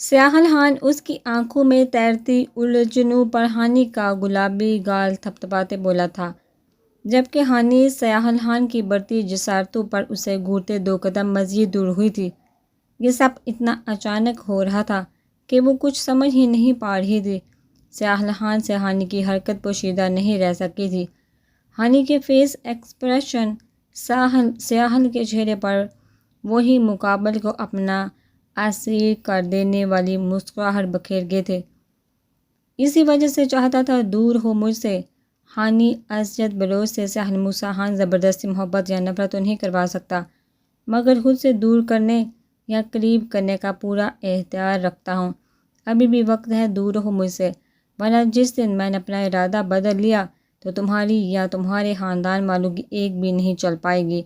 سیاہ الحان اس کی آنکھوں میں تیرتی الجھنوں پر ہانی کا گلابی گال تھپتھپاتے بولا تھا، جبکہ ہانی سیاہ الحان کی بڑھتی جسارتوں پر اسے گھورتے 2 قدم مزید دور ہوئی تھی۔ یہ سب اتنا اچانک ہو رہا تھا کہ وہ کچھ سمجھ ہی نہیں پا رہی تھی۔ سیاہ الحان سے ہانی کی حرکت پوشیدہ نہیں رہ سکی تھی۔ ہانی کے فیس ایکسپریشن سیاحل کے چہرے پر وہی مقابل کو اپنا اسیر کر دینے والی مسکراہٹ بکھیر گئے تھے۔ اسی وجہ سے چاہتا تھا دور ہو مجھ سے۔ ہانی ازجد بلوچ سے سیاہ الموسیٰ زبردستی محبت یا نفرت تو نہیں کروا سکتا، مگر خود سے دور کرنے یا قریب کرنے کا پورا اختیار رکھتا ہوں۔ ابھی بھی وقت ہے، دور ہو مجھ سے، ورنہ جس دن میں نے اپنا ارادہ بدل لیا تو تمہاری یا تمہارے خاندان والوں کی ایک بھی نہیں چل پائے گی۔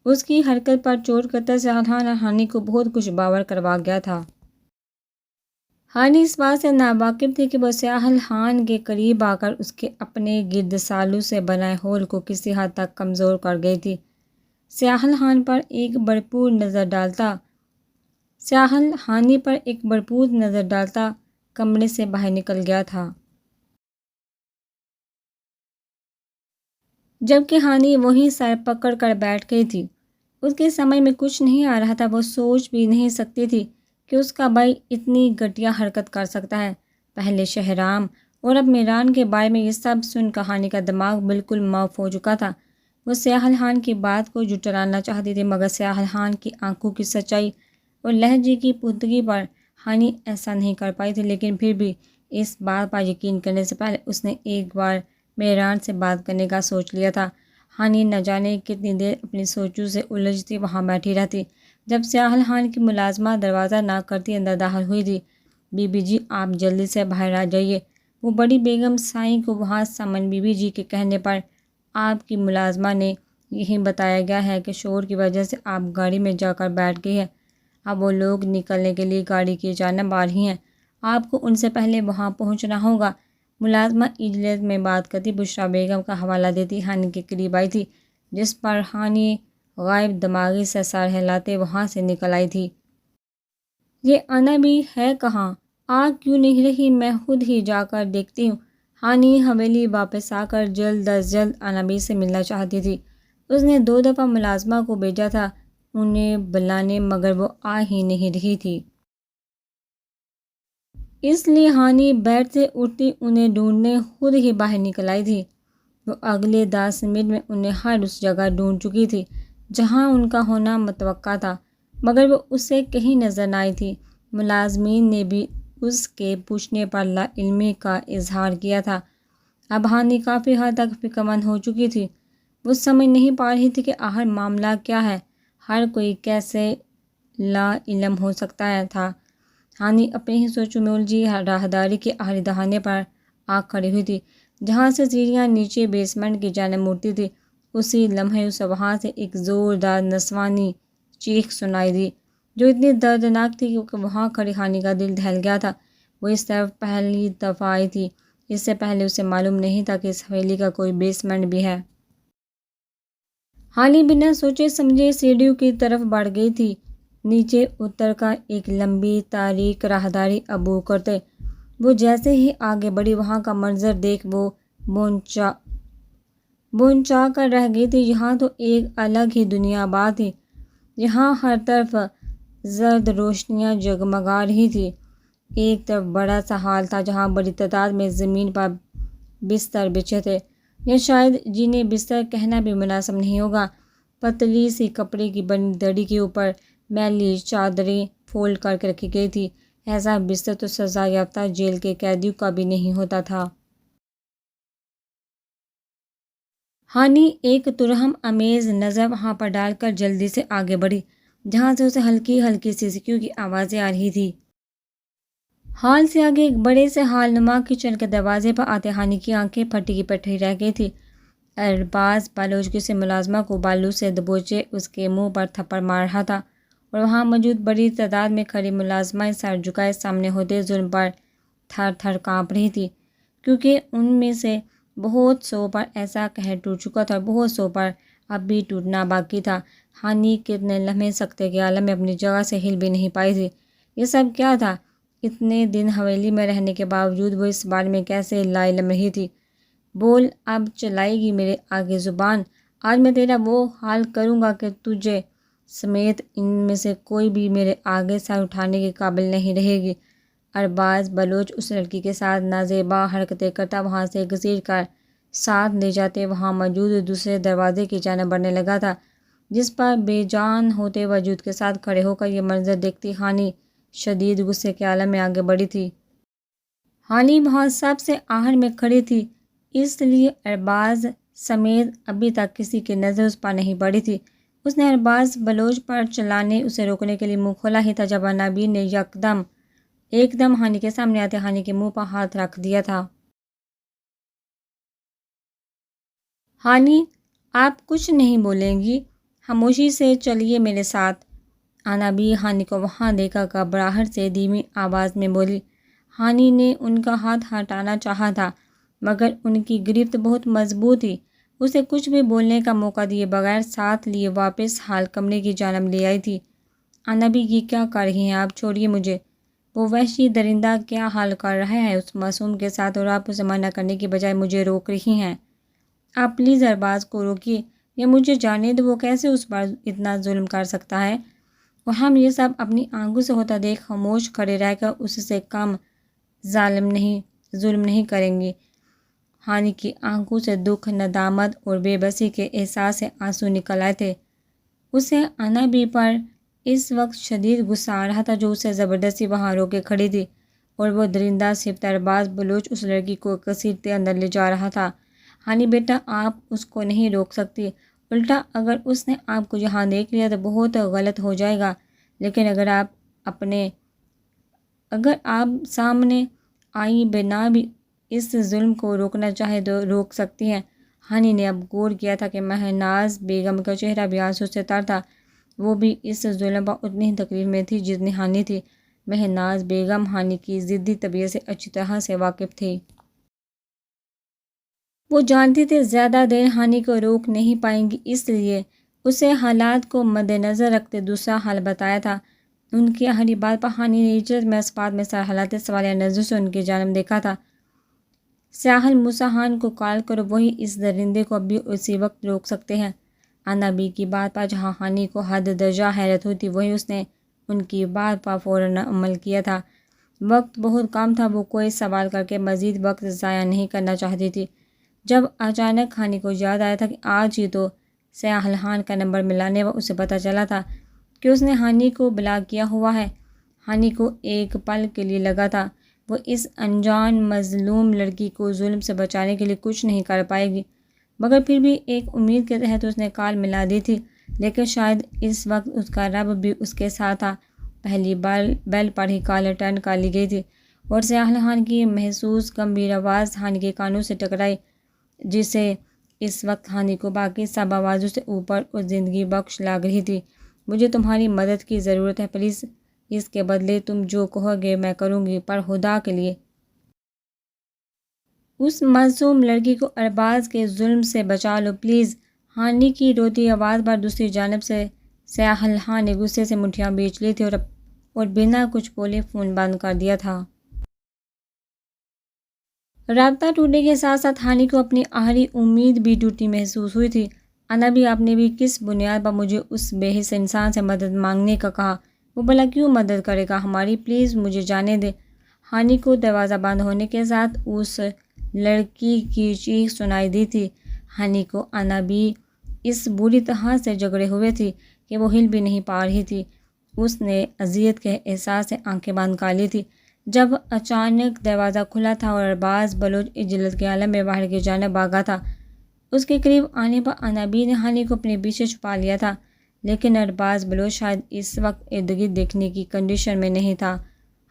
اس کی حرکت پر چوٹ کرتا سیاہ الحان ہانی کو بہت کچھ باور کروا گیا تھا۔ ہانی اس بات سے ناواقف تھی کہ وہ سیاہ الحان کے قریب آ کر اس کے اپنے گرد سالوں سے بنائے ہول کو کسی حد تک کمزور کر گئی تھی۔ سیاہ الحان پر ایک بھرپور نظر ڈالتا کمرے سے باہر نکل گیا تھا، جبکہ ہانی وہیں سر پکڑ کر بیٹھ گئی تھی۔ اس کے سمجھ میں کچھ نہیں آ رہا تھا، وہ سوچ بھی نہیں سکتی تھی کہ اس کا بھائی اتنی گھٹیا حرکت کر سکتا ہے۔ پہلے شہرام اور اب میران کے بارے میں یہ سب سن کر ہانی کا دماغ بالکل معاف ہو چکا تھا۔ وہ سیاہ الحان کی بات کو جھٹلانا چاہتی تھی، مگر سیاہ الحان کی آنکھوں کی سچائی اور لہجے کی پختگی پر ہانی ایسا نہیں کر پائی تھی۔ لیکن پھر بھی اس بات پر یقین کرنے سے پہلے اس نے ایک بار میران سے بات کرنے کا سوچ لیا تھا۔ ہانی نہ جانے کتنی دیر اپنی سوچوں سے الجھتی وہاں بیٹھی رہتی، جب سیاہ الحان کی ملازمہ دروازہ ناک کرتی اندر داخل ہوئی تھی۔ بی بی جی، آپ جلدی سے باہر آ جائیے۔ وہ بڑی بیگم سائیں کو وہاں سمن بی بی جی کے کہنے پر آپ کی ملازمہ نے یہی بتایا گیا ہے کہ شور کی وجہ سے آپ گاڑی میں جا کر بیٹھ گئی ہیں۔ اب وہ لوگ نکلنے کے لیے گاڑی کی جانب آ رہی ہیں، آپ کو ان سے پہلے وہاں پہنچنا ہوگا۔ ملازمہ اجلت میں بات کرتی بشریٰ بیگم کا حوالہ دیتی ہانی کے قریب آئی تھی، جس پر ہانی غائب دماغی سے سر ہلاتے وہاں سے نکل آئی تھی۔ یہ انابی ہے کہاں؟ آ کیوں نہیں رہی؟ میں خود ہی جا کر دیکھتی ہوں۔ ہانی حویلی واپس آ کر جلد از جلد انابی سے ملنا چاہتی تھی۔ اس نے 2 دفعہ ملازمہ کو بھیجا تھا انہیں بلانے، مگر وہ آ ہی نہیں رہی تھی۔ اس لیے ہانی بیڈ سے اٹھتی انہیں ڈھونڈنے خود ہی باہر نکل آئی تھی۔ وہ اگلے 10 منٹ میں انہیں ہر اس جگہ ڈھونڈ چکی تھی جہاں ان کا ہونا متوقع تھا، مگر وہ اسے کہیں نظر نہ آئی تھی۔ ملازمین نے بھی اس کے پوچھنے پر لا علمی کا اظہار کیا تھا۔ اب ہانی کافی حد تک فکر مند ہو چکی تھی۔ وہ سمجھ نہیں پا رہی تھی کہ آخر معاملہ کیا ہے، ہر کوئی کیسے لا علم ہو سکتا تھا۔ ہانی اپنی ہی سوچوں میں الجھی راہداری کے آخری دہانے پر آ کھڑی ہوئی تھی، جہاں سے سیڑھیاں نیچے بیسمنٹ کی جانب مڑتی تھی۔ اسی لمحے اسے وہاں سے ایک زوردار نسوانی چیخ سنائی دی، جو اتنی دردناک تھی کہ وہاں کھڑی ہانی کا دل دہل گیا تھا۔ وہ اس طرف پہلی دفعہ آئی تھی، اس سے پہلے اسے معلوم نہیں تھا کہ اس حویلی کا کوئی بیسمنٹ بھی ہے۔ ہانی بنا سوچے سمجھے سیڑھیوں کی طرف بڑھ گئی تھی۔ نیچے اتر کر ایک لمبی تاریک راہداری عبور کرتے وہ جیسے ہی آگے بڑھی، وہاں کا منظر دیکھ وہ بونچا کر رہ گئی تھی۔ یہاں تو ایک الگ ہی دنیا آباد تھی۔ یہاں ہر طرف زرد روشنیاں جگمگا رہی تھی۔ ایک طرف بڑا سا ہال تھا جہاں بڑی تعداد میں زمین پر بستر بچھے تھے، یا شاید جنہیں بستر کہنا بھی مناسب نہیں ہوگا۔ پتلی سی کپڑے کی بنی دری کے اوپر میلی چادریں فولڈ کر کے رکھی گئی تھی۔ ایسا بستر تو سزا یافتہ جیل کے قیدیوں کا بھی نہیں ہوتا تھا۔ ہانی ایک ترہم آمیز نظر وہاں پر ڈال کر جلدی سے آگے بڑھی، جہاں سے اسے ہلکی ہلکی سسکیوں کی آوازیں آ رہی تھی۔ ہال سے آگے ایک بڑے سے ہال نما کچن کے دروازے پر آتے ہانی کی آنکھیں پھٹی کی پٹی رہ گئی تھی۔ ارباز بلوچ کسی ملازمہ کو بالوں سے دبوچے اس کے منہ پر تھپڑ مار رہا تھا، اور وہاں موجود بڑی تعداد میں کھڑی ملازمائیں سر جھکائے سامنے ہوتے ظلم پر تھر تھر کانپ رہی تھی، کیونکہ ان میں سے بہت سو پر ایسا قہر ٹوٹ چکا تھا اور بہت سو پر اب بھی ٹوٹنا باقی تھا۔ ہانی کتنے لمحے سکتے کے عالم میں اپنی جگہ سے ہل بھی نہیں پائی تھی۔ یہ سب کیا تھا؟ اتنے دن حویلی میں رہنے کے باوجود وہ اس بارے میں کیسے لا علم رہی تھی۔ بول، اب چلائے گی میرے آگے زبان؟ آج میں تیرا وہ حال کروں گا کہ تجھے سمیت ان میں سے کوئی بھی میرے آگے سر اٹھانے کے قابل نہیں رہے گی۔ ارباز بلوچ اس لڑکی کے ساتھ نازیبا حرکتیں کرتا وہاں سے گھسیٹ کر ساتھ لے جاتے وہاں موجود دوسرے دروازے کی جانب بڑھنے لگا تھا، جس پر بے جان ہوتے وجود کے ساتھ کھڑے ہو کر یہ منظر دیکھتی ہانی شدید غصے کے عالم میں آگے بڑھی تھی۔ ہانی وہاں سب سے آخر میں کھڑی تھی، اس لیے ارباز سمیت ابھی تک کسی کی نظر اس پر نہیں پڑی تھی۔ اس نے ارباز بلوچ پر چلانے اسے روکنے کے لیے منہ کھولا ہی تھا جب عنابی نے ایک دم ہانی کے سامنے آتے ہانی کے منہ پر ہاتھ رکھ دیا تھا۔ ہانی، آپ کچھ نہیں بولیں گی؟ خاموشی سے چلیے میرے ساتھ۔ عنابی ہانی کو وہاں دیکھا گھبراہٹ سے دھیمی آواز میں بولی۔ ہانی نے ان کا ہاتھ ہٹانا چاہا تھا مگر ان کی گرفت بہت مضبوط تھی، اسے کچھ بھی بولنے کا موقع دیے بغیر ساتھ لیے واپس ہال کمرے کی جانب لے آئی تھی۔ عنابی، یہ کیا کر رہی ہیں آپ؟ چھوڑیے مجھے۔ وہ وحشی درندہ کیا حال کر رہا ہے اس معصوم کے ساتھ اور آپ اسے منع کرنے کی بجائے مجھے روک رہی ہیں۔ آپ پلیز ارباز کو روکیے یا مجھے جانے دو، وہ کیسے اس پر اتنا ظلم کر سکتا ہے؟ اور ہم یہ سب اپنی آنکھوں سے ہوتا دیکھ خاموش کھڑے رہ کر اس سے کم ظلم نہیں کریں گے۔ ہانی کی آنکھوں سے دکھ، ندامت اور بے بسی کے احساس سے آنسو نکل آئے تھے۔ اسے عنابی پر اس وقت شدید غصہ آ رہا تھا جو اسے زبردستی وہاں روکے کھڑی تھی اور وہ درندہ صفت ارباز بلوچ اس لڑکی کو گھسیٹتے اندر لے جا رہا تھا۔ ہانی بیٹا، آپ اس کو نہیں روک سکتی، الٹا اگر اس نے آپ کو یہاں دیکھ لیا تو بہت غلط ہو جائے گا، لیکن اگر آپ سامنے آئی بنا بھی اس ظلم کو روکنا چاہے تو روک سکتی ہیں۔ ہانی نے اب غور کیا تھا کہ مہناز بیگم کا چہرہ بھی آنسو سے تر تھا، وہ بھی اس ظلم پر اتنی ہی تکلیف میں تھی جتنی ہانی تھی۔ مہناز بیگم ہانی کی ضدی طبیعت سے اچھی طرح سے واقف تھی۔ وہ جانتی تھی زیادہ دیر ہانی کو روک نہیں پائیں گی، اس لیے اسے حالات کو مد نظر رکھتے دوسرا حل بتایا تھا۔ ان کی ہری بات پر ہانی نے اجرت میں اسپات میں سر ہلاتے سوالیہ نظر سے ان کی جانب دیکھا تھا۔ سیاحل مساحان کو کال کرو، وہی اس درندے کو ابھی اسی وقت روک سکتے ہیں۔ عنابی کی بات پر جہاں ہانی کو حد درجہ حیرت ہوئی تھی وہیں اس نے ان کی بات پر فوراً عمل کیا تھا۔ وقت بہت کم تھا، وہ کوئی سوال کر کے مزید وقت ضائع نہیں کرنا چاہتی تھی۔ جب اچانک ہانی کو یاد آیا تھا کہ آج ہی تو سیاحل خان کا نمبر ملانے و اسے پتہ چلا تھا کہ اس نے ہانی کو بلاک کیا ہوا ہے۔ ہانی کو ایک پل کے لیے لگا تھا وہ اس انجان مظلوم لڑکی کو ظلم سے بچانے کے لیے کچھ نہیں کر پائے گی، مگر پھر بھی ایک امید کے تحت اس نے کال ملا دی تھی، لیکن شاید اس وقت اس کا رب بھی اس کے ساتھ تھا۔ پہلی بیل پر ہی کال اٹینڈ کر لی گئی تھی اور سیاحل خان کی محسوس گمبھیر آواز ہانی کے کانوں سے ٹکرائی، جسے اس وقت ہانی کو باقی سب آوازوں سے اوپر اور زندگی بخش لگ رہی تھی۔ مجھے تمہاری مدد کی ضرورت ہے، پلیز، اس کے بدلے تم جو کہو گے میں کروں گی، پر خدا کے لیے اس معصوم لڑکی کو ارباز کے ظلم سے بچا لو، پلیز۔ ہانی کی روتی آواز پر دوسری جانب سے سیاحل خان نے غصے سے مٹھیاں بیچ لی تھی اور بنا کچھ بولے فون بند کر دیا تھا۔ رابطہ ٹوٹنے کے ساتھ ساتھ ہانی کو اپنی آخری امید بھی ٹوٹی محسوس ہوئی تھی۔ عنابی، آپ نے بھی کس بنیاد پر مجھے اس بے حس انسان سے مدد مانگنے کا کہا؟ وہ بھلا کیوں مدد کرے گا ہماری؟ پلیز مجھے جانے دیں۔ ہانی کو دروازہ بند ہونے کے ساتھ اس لڑکی کی چیخ سنائی دی تھی۔ ہانی کو عنابی اس بری طرح سے جکڑے ہوئے تھی کہ وہ ہل بھی نہیں پا رہی تھی۔ اس نے اذیت کے احساس سے آنکھیں بند کر لی تھی جب اچانک دروازہ کھلا تھا اور ارباز بلوچ اجلت کے عالم میں باہر کی جانب بھاگا تھا۔ اس کے قریب آنے پر عنابی نے ہانی کو اپنے پیچھے چھپا لیا تھا، لیکن ارباز بلوچ شاید اس وقت ارد گرد دیکھنے کی کنڈیشن میں نہیں تھا۔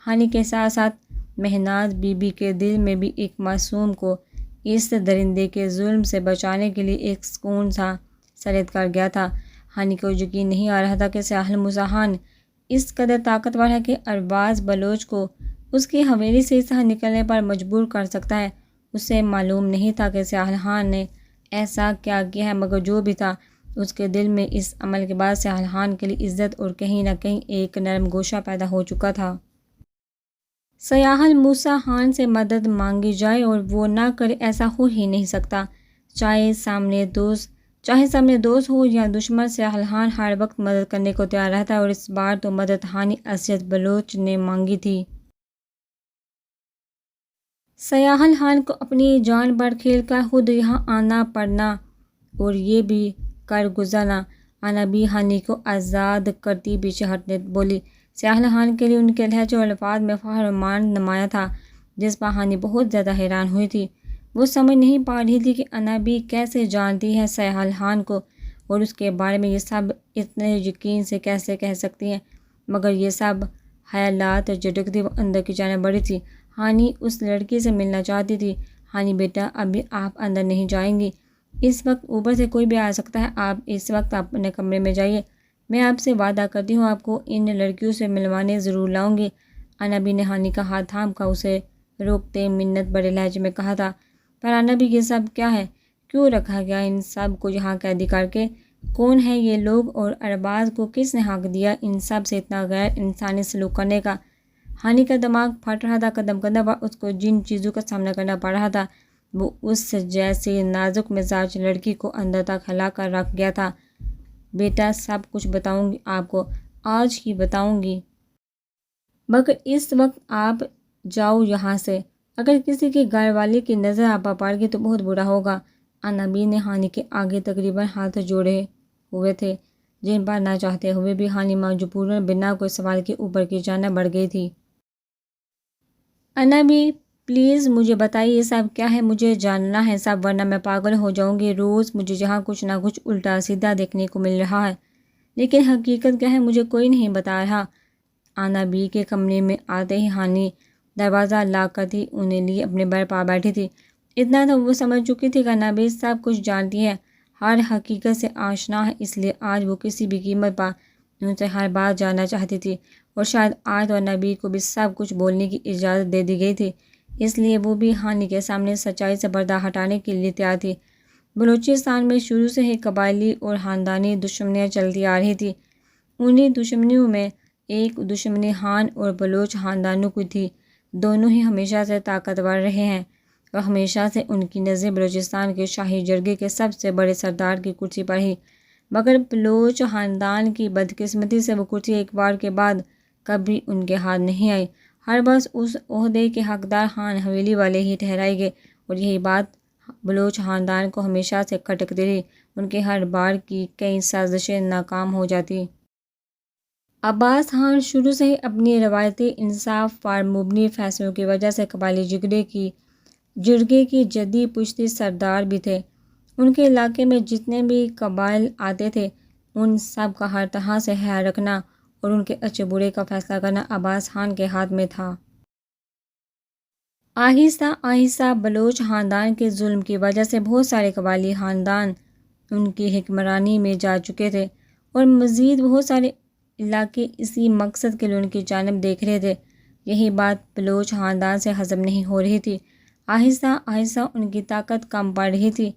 ہانی کے ساتھ ساتھ مہناز بی بی کے دل میں بھی ایک معصوم کو اس درندے کے ظلم سے بچانے کے لیے ایک سکون سا سرد کر گیا تھا۔ ہانی کو یقین نہیں آ رہا تھا کہ سیاحل مساحان اس قدر طاقتور ہے کہ ارباز بلوچ کو اس کی حویلی سے اس طرح نکلنے پر مجبور کر سکتا ہے۔ اسے معلوم نہیں تھا کہ سیاحل خان نے ایسا کیا کیا ہے، مگر جو بھی تھا اس کے دل میں اس عمل کے بعد سیاحل خان کے لیے عزت اور کہیں نہ کہیں ایک نرم گوشہ پیدا ہو چکا تھا۔ سیاحل موسیٰ خان سے مدد مانگی جائے اور وہ نہ کرے، ایسا ہو ہی نہیں سکتا۔ چاہے سامنے دوست ہو یا دشمن، سیاحل خان ہر وقت مدد کرنے کو تیار رہتا ہے، اور اس بار تو مدد خانی اسد بلوچ نے مانگی تھی۔ سیاحل خان کو اپنی جان پر کھیل کر خود یہاں آنا پڑنا اور یہ بھی کر گزرنا، آنا بھی ہانی کو آزاد کرتی پیچھے ہٹنے بولی۔ سیاحل خان کے لیے ان کے لہجے اور الفاظ میں فخر و مان نمایاں تھا، جس پر ہانی بہت زیادہ حیران ہوئی تھی۔ وہ سمجھ نہیں پا رہی تھی کہ انا بھی کیسے جانتی ہے سیاحل خان کو، اور اس کے بارے میں یہ سب اتنے یقین سے کیسے کہہ سکتی ہیں، مگر یہ سب خیالات جھٹکتی وہ اندر کی جانب بڑھی تھی۔ ہانی اس لڑکی سے ملنا چاہتی تھی۔ ہانی بیٹا، ابھی آپ اندر نہیں جائیں گی، اس وقت اوپر سے کوئی بھی آ سکتا ہے، آپ اس وقت اپنے کمرے میں جائیے، میں آپ سے وعدہ کرتی ہوں آپ کو ان لڑکیوں سے ملوانے ضرور لاؤں گی۔ انبی نے ہانی کا ہاتھ تھام کر اسے روکتے منت بڑے لہجے میں کہا تھا، پر انبی یہ سب کیا ہے؟ کیوں رکھا گیا ان سب کو یہاں قیدی کر کے؟ کون ہیں یہ لوگ اور ارباز کو کس نے حق دیا ان سب سے اتنا غیر انسانی سلوک کرنے کا؟ ہانی کا دماغ پھٹ رہا تھا، قدم قدم پر اس کو جن چیزوں کا سامنا کرنا پڑ رہا تھا وہ اس جیسی نازک مزاج لڑکی کو اندر تک ہلا کر رکھ گیا تھا۔ بیٹا، سب کچھ بتاؤں گی آپ کو، آج ہی بتاؤں گی، مگر اس وقت آپ جاؤ یہاں سے، اگر کسی کی گھر والی کی نظر آپ پر پڑ گئی تو بہت برا ہوگا۔ انبی نے ہانی کے آگے تقریباً ہاتھ جوڑے ہوئے تھے، جن پر نہ چاہتے ہوئے بھی ہانی مجبوراً بنا کوئی سوال کے اوپر کی جانب بڑھ گئی تھی۔ انبی، پلیز مجھے بتائیے یہ سب کیا ہے، مجھے جاننا ہے سب، ورنہ میں پاگل ہو جاؤں گی۔ روز مجھے یہاں کچھ نہ کچھ الٹا سیدھا دیکھنے کو مل رہا ہے، لیکن حقیقت کیا ہے مجھے کوئی نہیں بتا رہا۔ انبی کے کمرے میں آتے ہی ہانی دروازہ لاک کرتی انہیں لیے اپنے بیڈ پر بیٹھی تھی۔ اتنا تو وہ سمجھ چکی تھی کہ انبی سب کچھ جانتی ہے، ہر حقیقت سے آشنا ہے، اس لیے آج وہ کسی بھی قیمت پر ان سے ہر بات جاننا چاہتی تھی، اور شاید آج تو انبی کو بھی سب کچھ بولنے کی اجازت دے دی گئی تھی، اس لیے وہ بھی ہانی کے سامنے سچائی سے پردہ ہٹانے کے لیے تیار تھی۔ بلوچستان میں شروع سے ہی قبائلی اور خاندانی دشمنیاں چلتی آ رہی تھی۔ انہی دشمنیوں میں ایک دشمنی خان اور بلوچ خاندانوں کی تھی، دونوں ہی ہمیشہ سے طاقتور رہے ہیں، اور ہمیشہ سے ان کی نظریں بلوچستان کے شاہی جرگے کے سب سے بڑے سردار کی کرسی پر ہی، مگر بلوچ خاندان کی بدقسمتی سے وہ کرسی ایک بار کے بعد کبھی ان کے ہاتھ نہیں آئی، ہر بس اس عہدے کے حقدار خان حویلی والے ہی ٹھہرائے گئے، اور یہی بات بلوچ خاندان کو ہمیشہ سے کھٹکتی رہی، ان کے ہر بار کی کئی سازشیں ناکام ہو جاتی۔ عباس خان شروع سے ہی اپنی روایتی انصاف پر مبنی فیصلوں کی وجہ سے قبائلی جرگے کی جدی پشتی سردار بھی تھے۔ ان کے علاقے میں جتنے بھی قبائل آتے تھے ان سب کا ہر طرح سے خیال رکھنا اور ان کے اچھے برے کا فیصلہ کرنا عباس خان کے ہاتھ میں تھا۔ آہستہ آہستہ بلوچ خاندان کے ظلم کی وجہ سے بہت سارے قبائلی خاندان ان کی حکمرانی میں جا چکے تھے، اور مزید بہت سارے علاقے اسی مقصد کے لیے ان کی جانب دیکھ رہے تھے۔ یہی بات بلوچ خاندان سے ہضم نہیں ہو رہی تھی، آہستہ آہستہ ان کی طاقت کم پڑ رہی تھی،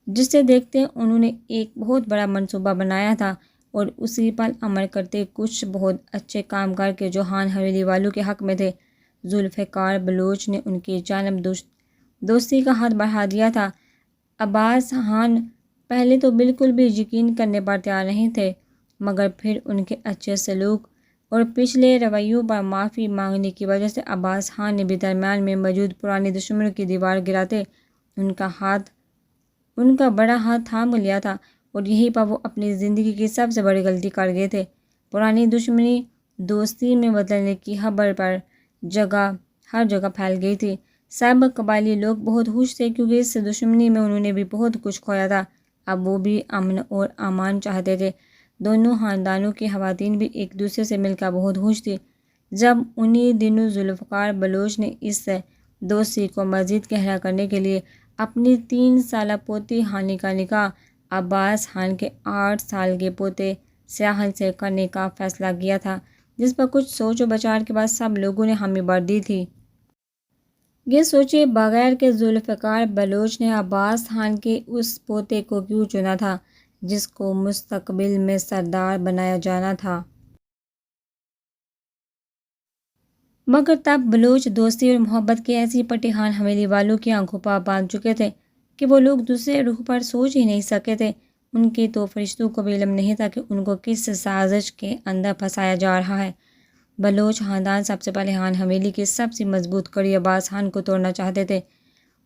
جس سے دیکھتے انہوں نے ایک بہت بڑا منصوبہ بنایا تھا، اور اسی پر عمل کرتے کچھ بہت اچھے کام کر کے جو خان حویلی والوں کے حق میں تھے۔ ذوالفقار بلوچ نے ان کی جانب دوستی کا ہاتھ بڑھا دیا تھا۔ عباس خان پہلے تو بالکل بھی یقین کرنے پر تیار نہیں تھے، مگر پھر ان کے اچھے سلوک اور پچھلے رویوں پر معافی مانگنے کی وجہ سے عباس خان نے بھی درمیان میں موجود پرانی دشمنوں کی دیوار گراتے ان کا بڑا ہاتھ تھام لیا تھا، اور یہی پر وہ اپنی زندگی کی سب سے بڑی غلطی کر گئے تھے۔ پرانی دشمنی دوستی میں بدلنے کی خبر ہر جگہ پھیل گئی تھی۔ سب قبائلی لوگ بہت خوش تھے، کیونکہ اس دشمنی میں انہوں نے بھی بہت کچھ کھویا تھا، اب وہ بھی امن اور امان چاہتے تھے۔ دونوں خاندانوں کی خواتین بھی ایک دوسرے سے مل کر بہت خوش تھی۔ جب انہی دنوں ذوالفقار بلوچ نے اس دوستی کو مزید گہرا کرنے کے لیے اپنی 3 سالہ پوتی ہانی کا نکاح عباس خان کے 8 سال کے پوتے سیاحل سے کرنے کا فیصلہ کیا تھا، جس پر کچھ سوچ و بچار کے بعد سب لوگوں نے حامی بھر دی تھی۔ یہ سوچے بغیر کہ ذوالفقار بلوچ نے عباس خان کے اس پوتے کو کیوں چنا تھا جس کو مستقبل میں سردار بنایا جانا تھا۔ مگر تب بلوچ دوستی اور محبت کی ایسی پٹیحان حویلی والوں کی آنکھوں پر باندھ چکے تھے کہ وہ لوگ دوسرے رخ پر سوچ ہی نہیں سکے تھے۔ ان کی تو فرشتوں کو بھی علم نہیں تھا کہ ان کو کس سازش کے اندر پھنسایا جا رہا ہے۔ بلوچ خاندان سب سے پہلے خان حویلی کی سب سے مضبوط کڑی عباس خان کو توڑنا چاہتے تھے۔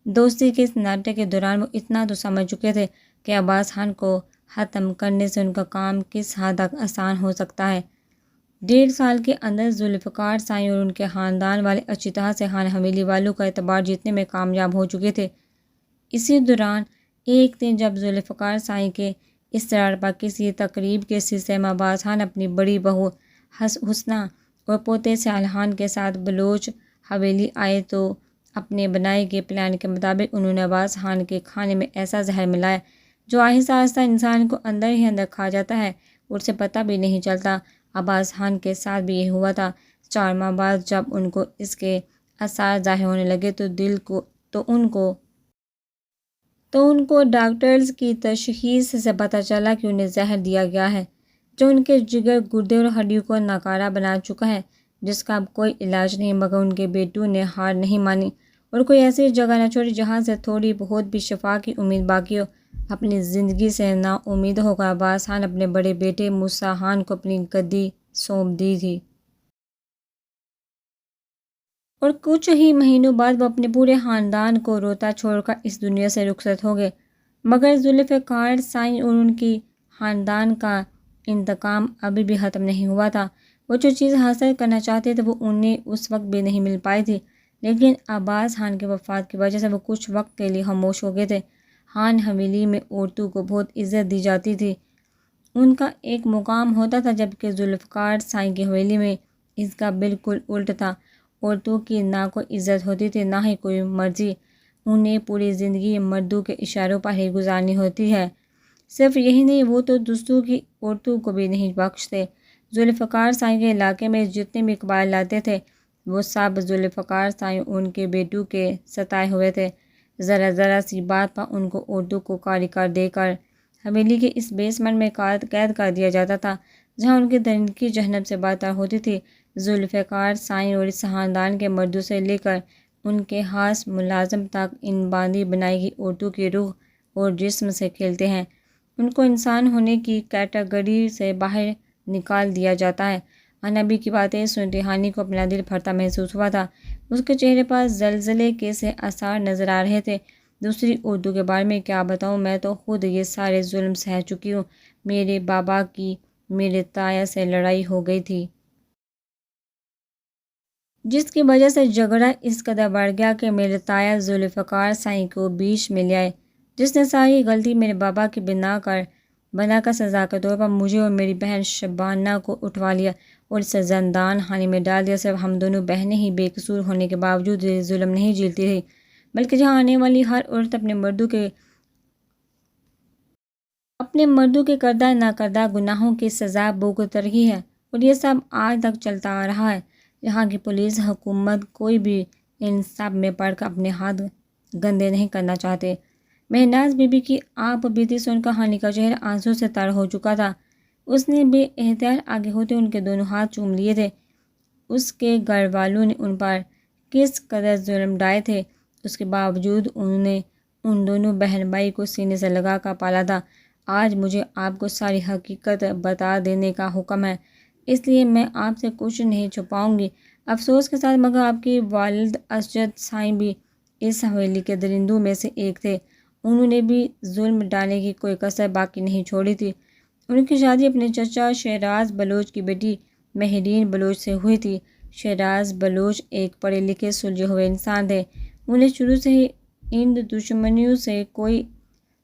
دوستی کے اس ناطے کے دوران وہ اتنا تو سمجھ چکے تھے کہ عباس خان کو ختم کرنے سے ان کا کام کس حد تک آسان ہو سکتا ہے۔ 1.5 سال کے اندر ذوالفقار سائیں اور ان کے خاندان والے اچھی طرح سے خان حویلی والوں کا اعتبار جیتنے میں کامیاب ہو چکے تھے۔ اسی دوران ایک دن جب ذوالفقار سائیں کے اصرار پر کسی تقریب کے سلسلے میں عباس خان اپنی بڑی بہو حسنہ اور پوتے سہیل خان کے ساتھ بلوچ حویلی آئے تو اپنے بنائے گئے پلان کے مطابق انہوں نے عباس خان کے کھانے میں ایسا زہر ملایا جو آہستہ آہستہ انسان کو اندر ہی اندر کھا جاتا ہے اور اسے پتہ بھی نہیں چلتا۔ عباس خان کے ساتھ بھی یہ ہوا تھا۔ 4 ماہ بعد جب ان کو اس کے آثار ظاہر ہونے لگے تو ان کو ڈاکٹرز کی تشخیص سے پتہ چلا کہ انہیں زہر دیا گیا ہے جو ان کے جگر، گردے اور ہڈیوں کو ناکارہ بنا چکا ہے، جس کا اب کوئی علاج نہیں۔ مگر ان کے بیٹوں نے ہار نہیں مانی اور کوئی ایسی جگہ نہ چھوڑی جہاں سے تھوڑی بہت بھی شفا کی امید باقی ہو۔ اپنی زندگی سے نا امید ہو کر عباس خان اپنے بڑے بیٹے موسیٰ خان کو اپنی گدی سونپ دی تھی اور کچھ ہی مہینوں بعد وہ اپنے پورے خاندان کو روتا چھوڑ کر اس دنیا سے رخصت ہو گئے۔ مگر ذوالفقار سائیں اور ان کی خاندان کا انتقام ابھی بھی ختم نہیں ہوا تھا۔ وہ جو چیز حاصل کرنا چاہتے تھے وہ انہیں اس وقت بھی نہیں مل پائی تھی، لیکن عباس خان کی وفات کی وجہ سے وہ کچھ وقت کے لیے خاموش ہو گئے تھے۔ خان حویلی میں عورتوں کو بہت عزت دی جاتی تھی، ان کا ایک مقام ہوتا تھا، جبکہ ذوالفقار سائیں کی حویلی میں اس کا بالکل الٹ تھا۔ عورتوں کی نہ کوئی عزت ہوتی تھی نہ ہی کوئی مرضی، انہیں پوری زندگی مردوں کے اشاروں پر ہی گزارنی ہوتی ہے۔ صرف یہی نہیں، وہ تو دوسروں کی عورتوں کو بھی نہیں بخشتے۔ ذوالفقار سائیں کے علاقے میں جتنے بھی قبائل آتے تھے وہ سب ذوالفقار سائیں ان کے بیٹوں کے ستائے ہوئے تھے۔ ذرا ذرا سی بات پر ان کو عورتوں کو کاری کر دے کر حویلی کے اس بیسمنٹ میں قید کر دیا جاتا تھا جہاں ان کی درندگی جہنم سے بدتر ہوتی تھی۔ ذوالفقار سائیں اور اس خاندان کے مردوں سے لے کر ان کے خاص ملازم تک ان باندھی بنائی گئی عورتوں کی روح اور جسم سے کھیلتے ہیں۔ ان کو انسان ہونے کی کیٹیگری سے باہر نکال دیا جاتا ہے۔ انبی کی باتیں سنتے ہانی کو اپنا دل پھٹتا محسوس ہوا تھا۔ اس کے چہرے پر زلزلے کے سے آثار نظر آ رہے تھے۔ دوسری عورتوں کے بارے میں کیا بتاؤں، میں تو خود یہ سارے ظلم سہ چکی ہوں۔ میرے بابا کی میرے تایا سے لڑائی ہو گئی تھی جس کی وجہ سے جھگڑا اس قدر بڑھ گیا کہ میرے تایا ذوالفقار سائیں کو بیچ میں لے آئے، جس نے ساری غلطی میرے بابا کی بنا کر سزا کے طور پر مجھے اور میری بہن شبانہ کو اٹھوا لیا اور اسے زندان خانے میں ڈال دیا۔ صرف ہم دونوں بہنیں ہی بے قصور ہونے کے باوجود یہ ظلم نہیں جھیلتی رہی، بلکہ جہاں آنے والی ہر عورت اپنے مردوں کے کردہ ناکردہ گناہوں کی سزا بھگت رہی ہے، اور یہ سب آج تک چلتا آ رہا ہے۔ یہاں کی پولیس، حکومت، کوئی بھی ان سب میں پڑھ کر اپنے ہاتھ گندے نہیں کرنا چاہتے۔ مہناز بی بی کی آپ بیتی سن کر ہانی کا چہرہ آنسو سے تر ہو چکا تھا۔ اس نے بے احتیاط آگے ہوتے ان کے دونوں ہاتھ چوم لیے تھے۔ اس کے گھر والوں نے ان پر کس قدر ظلم ڈھائے تھے، اس کے باوجود انہوں نے ان دونوں بہن بھائی کو سینے سے لگا کر پالا تھا۔ آج مجھے آپ کو ساری حقیقت بتا دینے کا حکم ہے، اس لیے میں آپ سے کچھ نہیں چھپاؤں گی۔ افسوس کے ساتھ مگر آپ کے والد اسجد سائیں بھی اس حویلی کے درندوں میں سے ایک تھے۔ انہوں نے بھی ظلم ڈالنے کی کوئی کسر باقی نہیں چھوڑی تھی۔ ان کی شادی اپنے چچا شہراز بلوچ کی بیٹی مہرین بلوچ سے ہوئی تھی۔ شہراز بلوچ ایک پڑھے لکھے سلجھے ہوئے انسان تھے۔ انہیں شروع سے ہی ان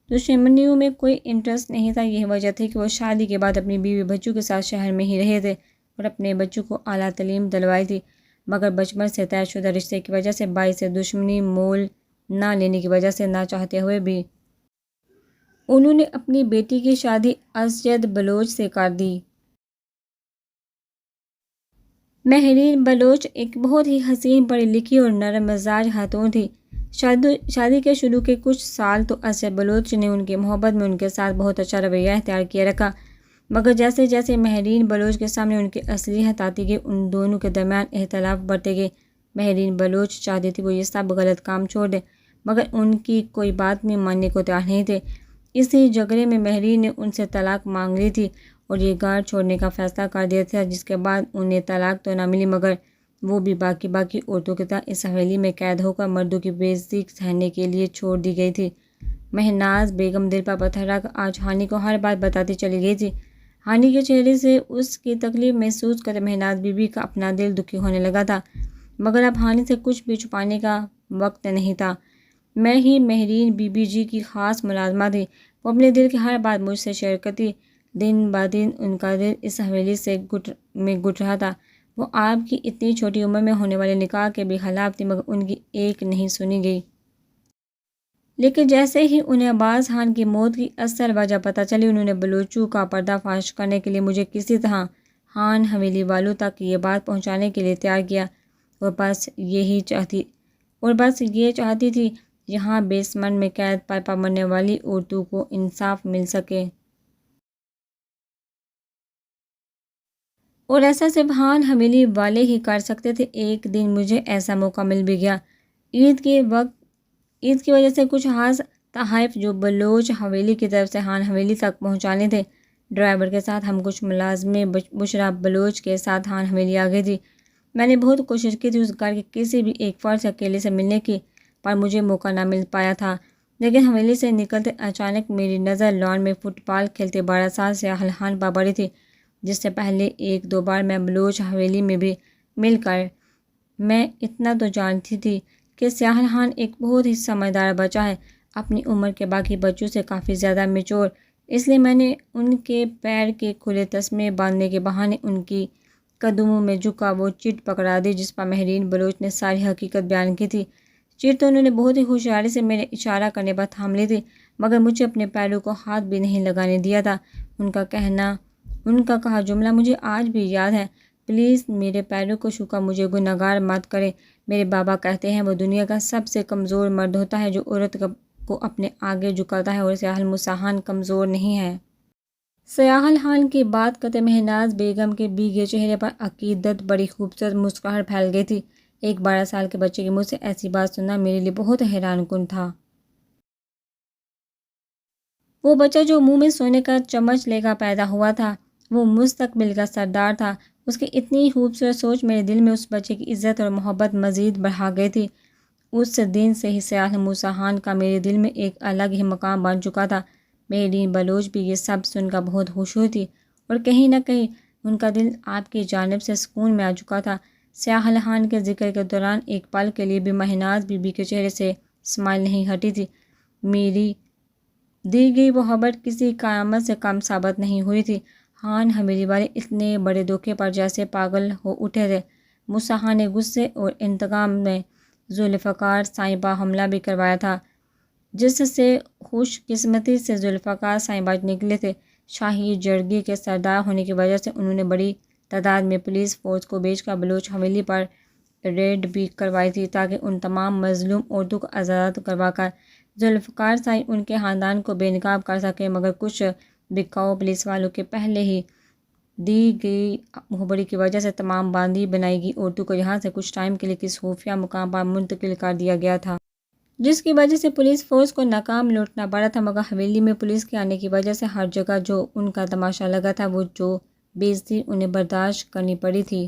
دشمنیوں میں کوئی انٹرسٹ نہیں تھا۔ یہی وجہ تھی کہ وہ شادی کے بعد اپنی بیوی بچوں کے ساتھ شہر میں ہی رہے تھے اور اپنے بچوں کو اعلیٰ تعلیم دلوائی تھی، مگر بچپن سے طے شدہ رشتے کی وجہ سے بائی سے دشمنی مول نہ لینے کی وجہ سے نہ چاہتے ہوئے بھی انہوں نے اپنی بیٹی کی شادی اسجد بلوچ سے کر دی۔ مہرین بلوچ ایک بہت ہی حسین، پڑھی لکھی اور نرم مزاج خاتون تھی۔ شادی کے شروع کے کچھ سال تو اسجد بلوچ نے ان کی محبت میں ان کے ساتھ بہت اچھا رویہ اختیار کیے رکھا، مگر جیسے جیسے ماہرین بلوچ کے سامنے ان کی اصلیت آتی گئی ان دونوں کے درمیان اختلاف بڑھتے گئے۔ ماہرین بلوچ چاہتے تھے وہ یہ سب غلط کام چھوڑ دیں، مگر ان کی کوئی بات میں ماننے کو تیار نہیں تھے۔ اسی جھگڑے میں ماہرین نے ان سے طلاق مانگ لی تھی اور یہ گھر چھوڑنے کا فیصلہ کر دیا تھا، جس کے بعد انہیں طلاق تو نہ ملی مگر وہ بھی باقی عورتوں کی طرح اس حویلی میں قید ہو کر مردوں کی بے عزتی سہنے کے لیے چھوڑ دی گئی تھی۔ مہناز بیگم دل پر پتھر رکھ آج ہانی کو ہر بات بتاتی چلی گئی تھی۔ ہانی کے چہرے سے اس کی تکلیف محسوس کر مہناز بی بی کا اپنا دل دکھی ہونے لگا تھا، مگر اب ہانی سے کچھ بھی چھپانے کا وقت نہیں تھا۔ میں ہی ماہرین بی بی جی کی خاص ملازمہ تھی، وہ اپنے دل کی ہر بات مجھ سے شیئر کرتی۔ دن بہ دن ان کا دل اس حویلی سے گھٹ رہا تھا۔ وہ آپ کی اتنی چھوٹی عمر میں ہونے والے نکاح کے بھی خلاف تھی، مگر ان کی ایک نہیں سنی گئی۔ لیکن جیسے ہی انہیں عباس خان کی موت کی اصل وجہ پتہ چلی، انہوں نے بلوچوں کا پردہ فاش کرنے کے لیے مجھے کسی طرح خان حویلی والوں تک یہ بات پہنچانے کے لیے تیار کیا، اور بس یہ چاہتی تھی یہاں بیسمنٹ میں قید پر مرنے والی عورتوں کو انصاف مل سکے۔ اور ایسا صرف خان حویلی والے ہی کر سکتے تھے۔ ایک دن مجھے ایسا موقع مل بھی گیا۔ عید کی وجہ سے کچھ خاص تحائف جو بلوچ حویلی کی طرف سے خان حویلی تک پہنچانے تھے۔ ڈرائیور کے ساتھ ہم کچھ ملازمیں بشرا بلوچ کے ساتھ خان حویلی آ گئی تھی۔ میں نے بہت کوشش کی تھی اس گھر کے کسی بھی ایک فرد سے اکیلے سے ملنے کی، پر مجھے موقع نہ مل پایا تھا۔ لیکن حویلی سے نکلتے اچانک میری نظر لان میں فٹ بال کھیلتے 12 سال سیاحل خان پر پڑی تھی، جس سے پہلے ایک دو بار میں بلوچ حویلی میں بھی مل کر میں اتنا تو جانتی تھی کہ سیاحل خان ایک بہت ہی سمجھدار بچہ ہے، اپنی عمر کے باقی بچوں سے کافی زیادہ میچور۔ اس لیے میں نے ان کے پیر کے کھلے تسمے باندھنے کے بہانے ان کی قدموں میں جھکا وہ چٹ پکڑا دی جس پر ماہرین بلوچ نے ساری حقیقت بیان کی تھی۔ چٹ تو انہوں نے بہت ہی ہوشیاری سے میرے اشارہ کرنے پر تھام لی تھی، مگر مجھے اپنے پیروں کو ہاتھ بھی نہیں لگانے دیا تھا۔ ان کا کہا جملہ مجھے آج بھی یاد ہے، پلیز میرے پیروں کو چھو کر مجھے گنہگار مت کرے۔ میرے بابا کہتے ہیں وہ دنیا کا سب سے کمزور مرد ہوتا ہے جو عورت کو اپنے آگے جھکاتا ہے، اور سیاحل موسیٰ خان کمزور نہیں ہے۔ سیاحل خان کی بات کرتے مہناز بیگم کے بھیگے چہرے پر عقیدت بڑی خوبصورت مسکراہٹ پھیل گئی تھی۔ ایک 12 سال کے بچے کے منہ سے ایسی بات سننا میرے لیے بہت حیران کن تھا۔ وہ بچہ جو منہ میں سونے کا چمچ لے کر پیدا ہوا تھا، وہ مستقبل کا سردار تھا۔ اس کی اتنی خوبصورت سوچ میرے دل میں اس بچے کی عزت اور محبت مزید بڑھا گئی تھی۔ اس دن سے ہی سیاحل موسیٰ خان کا میرے دل میں ایک الگ ہی مقام بن چکا تھا۔ ماہرین بلوچ بھی یہ سب سن کر بہت خوش ہوئی تھی، اور کہیں نہ کہیں ان کا دل آپ کی جانب سے سکون میں آ چکا تھا۔ سیاحل خان کے ذکر کے دوران ایک پل کے لیے بھی مہناز بی بی کے چہرے سے اسمائل نہیں ہٹی تھی۔ میری دی گئی وہ خبر کسی قیامت سے کم ثابت نہیں ہوئی تھی۔ خان حویلی والے اتنے بڑے دھوکے پر جیسے پاگل ہو اٹھے تھے۔ موسیٰ خان نے غصے اور انتقام میں ذوالفقار سائیں پر حملہ بھی کروایا تھا، جس سے خوش قسمتی سے ذوالفقار سائیں بچ نکلے تھے۔ شاہی جرگے کے سردار ہونے کی وجہ سے انہوں نے بڑی تعداد میں پولیس فورس کو بھیج کر بلوچ حویلی پر ریڈ بھی کروائی تھی تاکہ ان تمام مظلوم عورتوں کو آزاد کروا کر ذوالفقار سائیں ان کے خاندان کو بے نقاب کر سکیں، مگر کچھ بکاؤ پولیس والوں کے پہلے ہی دی گئی مخبری کی وجہ سے تمام باندھی بنائی گئی عورتوں کو یہاں سے کچھ ٹائم کے لیے کسی خفیہ مقام پر منتقل کر دیا گیا تھا، جس کی وجہ سے پولیس فورس کو ناکام لوٹنا پڑا تھا۔ مگر حویلی میں پولیس کے آنے کی وجہ سے ہر جگہ جو ان کا تماشا لگا تھا، وہ جو بے عزتی انہیں برداشت کرنی پڑی تھی،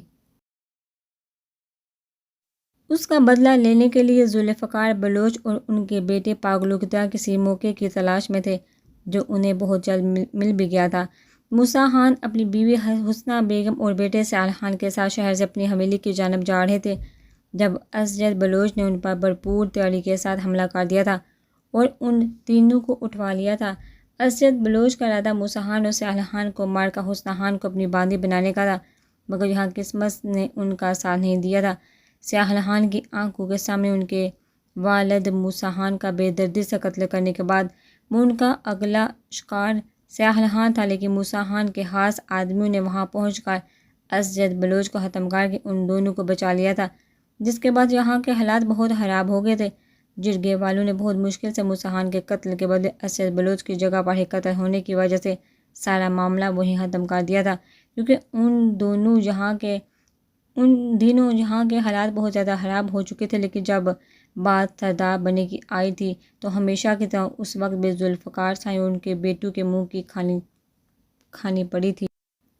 اس کا بدلہ لینے کے لیے ذوالفقار بلوچ اور ان کے بیٹے پاگلوں کی طرح کسی موقع کی تلاش میں تھے، جو انہیں بہت جلد مل بھی گیا تھا۔ موسیٰ خان اپنی بیوی حسنہ بیگم اور بیٹے سیاحل خان کے ساتھ شہر سے اپنی حویلی کی جانب جا رہے تھے جب اسجد بلوچ نے ان پر بھرپور تیاری کے ساتھ حملہ کر دیا تھا اور ان تینوں کو اٹھوا لیا تھا۔ اسجد بلوچ کا ارادہ موسیٰ خان اور سیاحل خان کو مار کر حسنہ خان کو اپنی باندھی بنانے کا تھا، مگر یہاں قسمت نے ان کا ساتھ نہیں دیا تھا۔ سیاحل خان کی آنکھوں کے سامنے ان کے والد موسیٰ خان کا بے دردی سے قتل کرنے کے بعد ان کا اگلا شکار سیاحل خان تھا، لیکن موسیٰ خان کے خاص آدمیوں نے وہاں پہنچ کر اسجد بلوچ کو ختم کر کے ان دونوں کو بچا لیا تھا، جس کے بعد یہاں کے حالات بہت خراب ہو گئے تھے۔ جرگے والوں نے بہت مشکل سے موسیٰ خان کے قتل کے بدلے اسجد بلوچ کی جگہ پر ہی قتل ہونے کی وجہ سے سارا معاملہ وہیں ختم کر دیا تھا، کیونکہ ان دنوں جہاں کے حالات بہت زیادہ خراب ہو چکے تھے، لیکن جب بات سردار بننے کی آئی تھی تو ہمیشہ کی طرح اس وقت بھی ذوالفقار صاحب اور ان کے بیٹوں کے منہ کی کھانی پڑی تھی،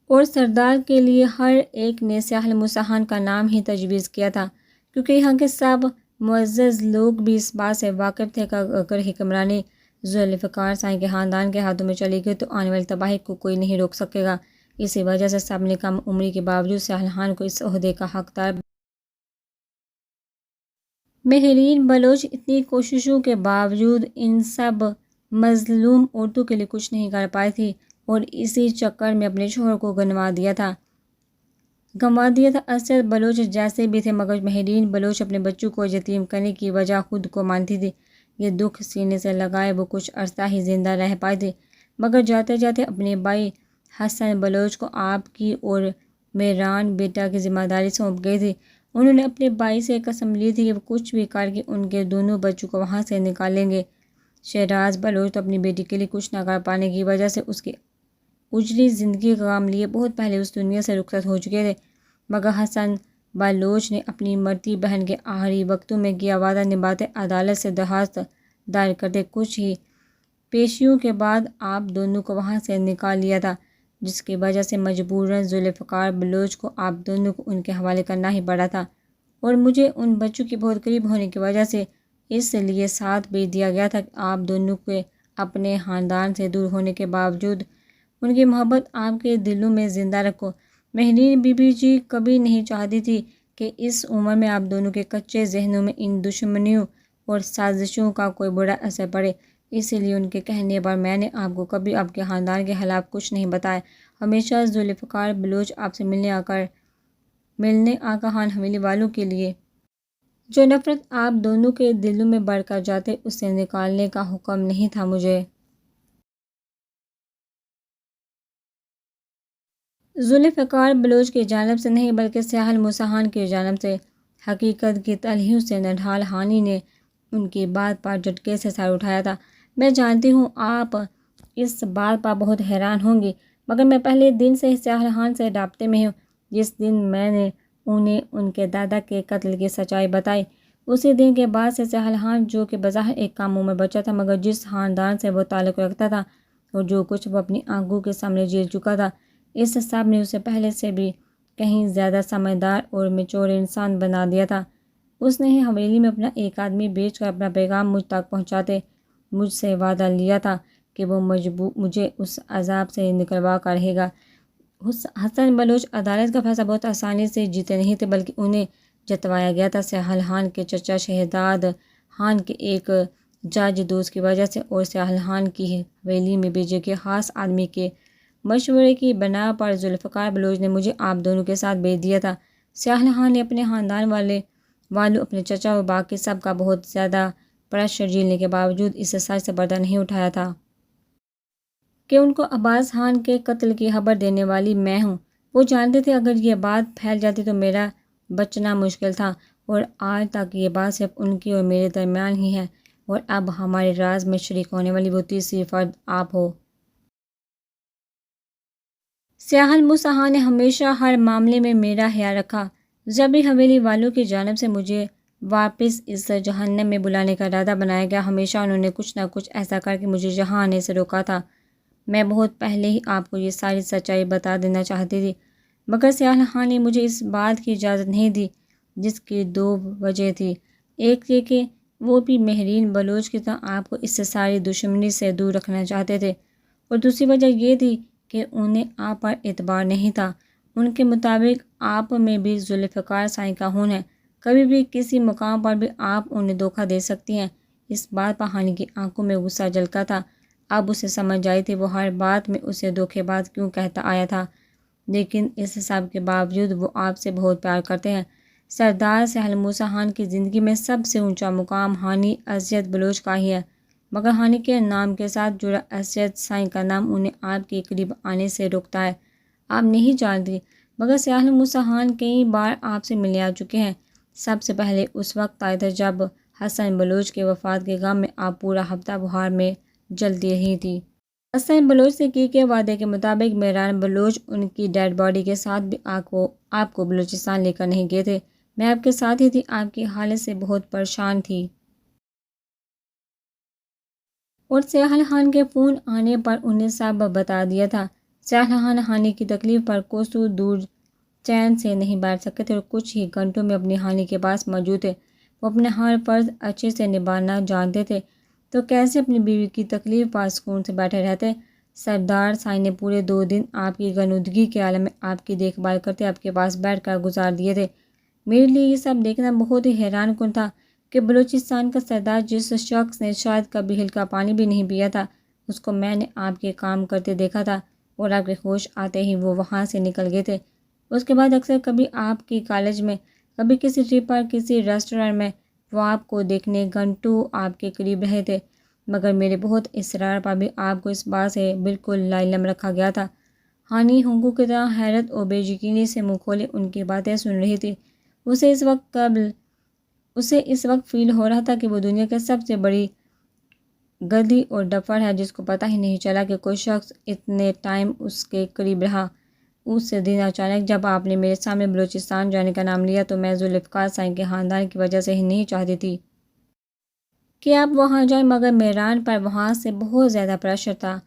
اور سردار کے لیے ہر ایک نے سیاحل مسحان کا نام ہی تجویز کیا تھا، کیونکہ یہاں کے سب معزز لوگ بھی اس بات سے واقف تھے کہ اگر حکمرانی ذوالفقار صاحب کے خاندان کے ہاتھوں میں چلی گئی تو آنے والی تباہی کو کوئی نہیں روک سکے گا۔ اسی وجہ سے سب نے کم عمری کے باوجود سیاحل خان کو اس عہدے کا حقدار مہرین بلوچ اتنی کوششوں کے باوجود ان سب مظلوم عورتوں کے لیے کچھ نہیں کر پائی تھی، اور اسی چکر میں اپنے شوہر کو گنوا دیا تھا۔ اسد بلوچ جیسے بھی تھے، مگر مہرین بلوچ اپنے بچوں کو یتیم کرنے کی وجہ خود کو مانتی تھی۔ یہ دکھ سینے سے لگائے وہ کچھ عرصہ ہی زندہ رہ پائی تھی، مگر جاتے جاتے اپنے بھائی حسن بلوچ کو آپ کی اور میران بیٹا کی ذمہ داری سونپ گئی تھی۔ انہوں نے اپنے بھائی سے قسم لی تھی کہ وہ کچھ بھی کر کے ان کے دونوں بچوں کو وہاں سے نکالیں گے۔ شہراز بلوچ تو اپنی بیٹی کے لیے کچھ نہ کر پانے کی وجہ سے اس کی اجڑی زندگی کا غم لیے بہت پہلے اس دنیا سے رخصت ہو چکے تھے، مگر حسن بلوچ نے اپنی مرتی بہن کے آخری وقتوں میں کیا وعدہ نبھاتے عدالت سے درخواست دائر کرتے کچھ ہی پیشیوں کے بعد آپ دونوں کو وہاں سے نکال لیا تھا، جس کی وجہ سے مجبوراً ذوالفقار بلوچ کو آپ دونوں کو ان کے حوالے کرنا ہی پڑا تھا، اور مجھے ان بچوں کے بہت قریب ہونے کی وجہ سے اس لیے ساتھ بھیج دیا گیا تھا کہ آپ دونوں کے اپنے خاندان سے دور ہونے کے باوجود ان کی محبت آپ کے دلوں میں زندہ رکھو۔ مہرین بی بی جی کبھی نہیں چاہتی تھی کہ اس عمر میں آپ دونوں کے کچے ذہنوں میں ان دشمنیوں اور سازشوں کا کوئی برا اثر پڑے، اسی لیے ان کے کہنے پر میں نے آپ کو کبھی آپ کے خاندان کے خلاف کچھ نہیں بتایا۔ ہمیشہ ذوالفقار بلوچ آپ سے ملنے آقا خان حویلی والوں کے لیے جو نفرت آپ دونوں کے دلوں میں بڑھ کر جاتے، اسے نکالنے کا حکم نہیں تھا مجھے۔ ذوالفقار بلوچ کی جانب سے نہیں، بلکہ سیاحل مسحان کی جانب سے۔ حقیقت کی تلخیوں سے نڈھال خانی نے ان کی بات پر جھٹکے سے سر اٹھایا تھا۔ میں جانتی ہوں آپ اس بات پر بہت حیران ہوں گی، مگر میں پہلے دن سے ہی سیاحل خان سے رابطے میں ہوں۔ جس دن میں نے انہیں ان کے دادا کے قتل کی سچائی بتائی، اسی دن کے بعد سے سیاحل خان، جو کہ بظاہر ایک کم عمر بچہ تھا، مگر جس خاندان سے وہ تعلق رکھتا تھا اور جو کچھ وہ اپنی آنکھوں کے سامنے جھیل چکا تھا، اس سب نے اسے پہلے سے بھی کہیں زیادہ سمجھدار اور میچور انسان بنا دیا تھا۔ اس نے ہی حویلی میں اپنا ایک آدمی بھیج کر اپنا پیغام مجھ تک پہنچاتے مجھ سے وعدہ لیا تھا کہ وہ مجھے اس عذاب سے نکلوا کر رہے گا۔ حسن بلوچ عدالت کا فیصلہ بہت آسانی سے جیتے نہیں تھے، بلکہ انہیں جتوایا گیا تھا سیاحل خان کے چچا شہزاد خان کے ایک جج دوست کی وجہ سے، اور سیاحل خان کی حویلی میں بھیجے گئے خاص آدمی کے مشورے کی بنا پر ذوالفقار بلوچ نے مجھے آپ دونوں کے ساتھ بھیج دیا تھا۔ سیاحل خان نے اپنے خاندان والوں، اپنے چچا اور باقی سب کا بہت زیادہ پریشر جھیلنے کے باوجود اس سچ سے پردہ نہیں اٹھایا تھا کہ ان کو عباس خان کے قتل کی خبر دینے والی میں ہوں۔ وہ جانتے تھے اگر یہ بات پھیل جاتی تو میرا بچنا مشکل تھا، اور آج تک یہ بات صرف ان کی اور میرے درمیان ہی ہے، اور اب ہمارے راز میں شریک ہونے والی وہ تیسری فرد آپ ہو۔ سیاحل مسحان نے ہمیشہ ہر معاملے میں میرا خیال رکھا۔ جب بھی حویلی والوں کی جانب سے مجھے واپس اس جہنم میں بلانے کا ارادہ بنایا گیا، ہمیشہ انہوں نے کچھ نہ کچھ ایسا کر کے مجھے یہاں آنے سے روکا تھا۔ میں بہت پہلے ہی آپ کو یہ ساری سچائی بتا دینا چاہتی تھی، مگر سیاحل خان نے مجھے اس بات کی اجازت نہیں دی، جس کی دو وجہ تھی۔ ایک یہ کہ وہ بھی مہرین بلوچ کی طرح آپ کو اس سے ساری دشمنی سے دور رکھنا چاہتے تھے، اور دوسری وجہ یہ تھی کہ انہیں آپ پر اعتبار نہیں تھا۔ ان کے مطابق آپ میں بھی ذوالفقار صاحب کا خون ہے، کبھی بھی کسی مقام پر بھی آپ انہیں دھوکہ دے سکتی ہیں۔ اس بات پر خانی کی آنکھوں میں غصہ جھلکا تھا۔ اب اسے سمجھ آئی تھی وہ ہر بات میں اسے دھوکے باز کیوں کہتا آیا تھا، لیکن اس سب کے باوجود وہ آپ سے بہت پیار کرتے ہیں۔ سردار سیاحل مسحان کی زندگی میں سب سے اونچا مقام خانی اسد بلوچ کا ہی ہے، مگر خانی کے نام کے ساتھ جڑا اسد صاحب کا نام انہیں آپ کے قریب آنے سے روکتا ہے۔ آپ نہیں جانتی، مگر سیاحل مسحان کئی بار آپ سے ملنے آ چکے ہیں۔ سب سے پہلے اس وقت آئے تھے جب حسن بلوچ کے وفات کے غم میں آپ پورا ہفتہ بخار میں جلتی رہی تھی۔ حسن بلوچ سے کی کے وعدے کے مطابق مہران بلوچ ان کی ڈیڈ باڈی کے ساتھ بھی آپ کو بلوچستان لے کر نہیں گئے تھے۔ میں آپ کے ساتھ ہی تھی، آپ کی حالت سے بہت پریشان تھی۔ اور سیاح خان کے فون آنے پر انہیں سب بتا دیا تھا۔ سیاح خان ہانی کی تکلیف پر کوسوں دور چین سے نہیں بیٹھ سکتے تھے اور کچھ ہی گھنٹوں میں اپنی ہانی کے پاس موجود تھے۔ وہ اپنے ہر فرض اچھے سے نبھانا جانتے تھے، تو کیسے اپنی بیوی کی تکلیف پر سکون سے بیٹھے رہتے۔ سردار سائیں نے پورے 2 دن آپ کی غنودگی کے عالم میں آپ کی دیکھ بھال کرتے آپ کے پاس بیٹھ کر گزار دیے تھے۔ میرے لیے یہ سب دیکھنا بہت ہی حیران کن تھا کہ بلوچستان کا سردار، جس شخص نے شاید کبھی ہلکا پانی بھی نہیں پیا تھا، اس کو میں نے آپ کے کام کرتے دیکھا تھا اور آپ کے ہوش آتے ہی وہ وہاں سے نکل گئے تھے۔ اس کے بعد اکثر کبھی آپ کی کالج میں، کبھی کسی ٹرپ پر، کسی ریسٹورینٹ میں، وہ آپ کو دیکھنے گھنٹوں آپ کے قریب رہے تھے، مگر میرے بہت اصرار پر بھی آپ کو اس بات سے بالکل لاعلم رکھا گیا تھا۔ ہانی ہنگو کی طرح حیرت اور بے یقینی سے منہ کھولے ان کی باتیں سن رہی تھی۔ اسے اس وقت فیل ہو رہا تھا کہ وہ دنیا کی سب سے بڑی گدھی اور ڈفر ہے، جس کو پتہ ہی نہیں چلا کہ کوئی شخص اتنے ٹائم اس کے قریب رہا۔ اس دن اچانک جب آپ نے میرے سامنے بلوچستان جانے کا نام لیا تو میں ذوالفقار سائیں کے خاندان کی وجہ سے ہی نہیں چاہتی تھی کہ آپ وہاں جائیں، مگر مہران پر وہاں سے بہت زیادہ پریشر تھا۔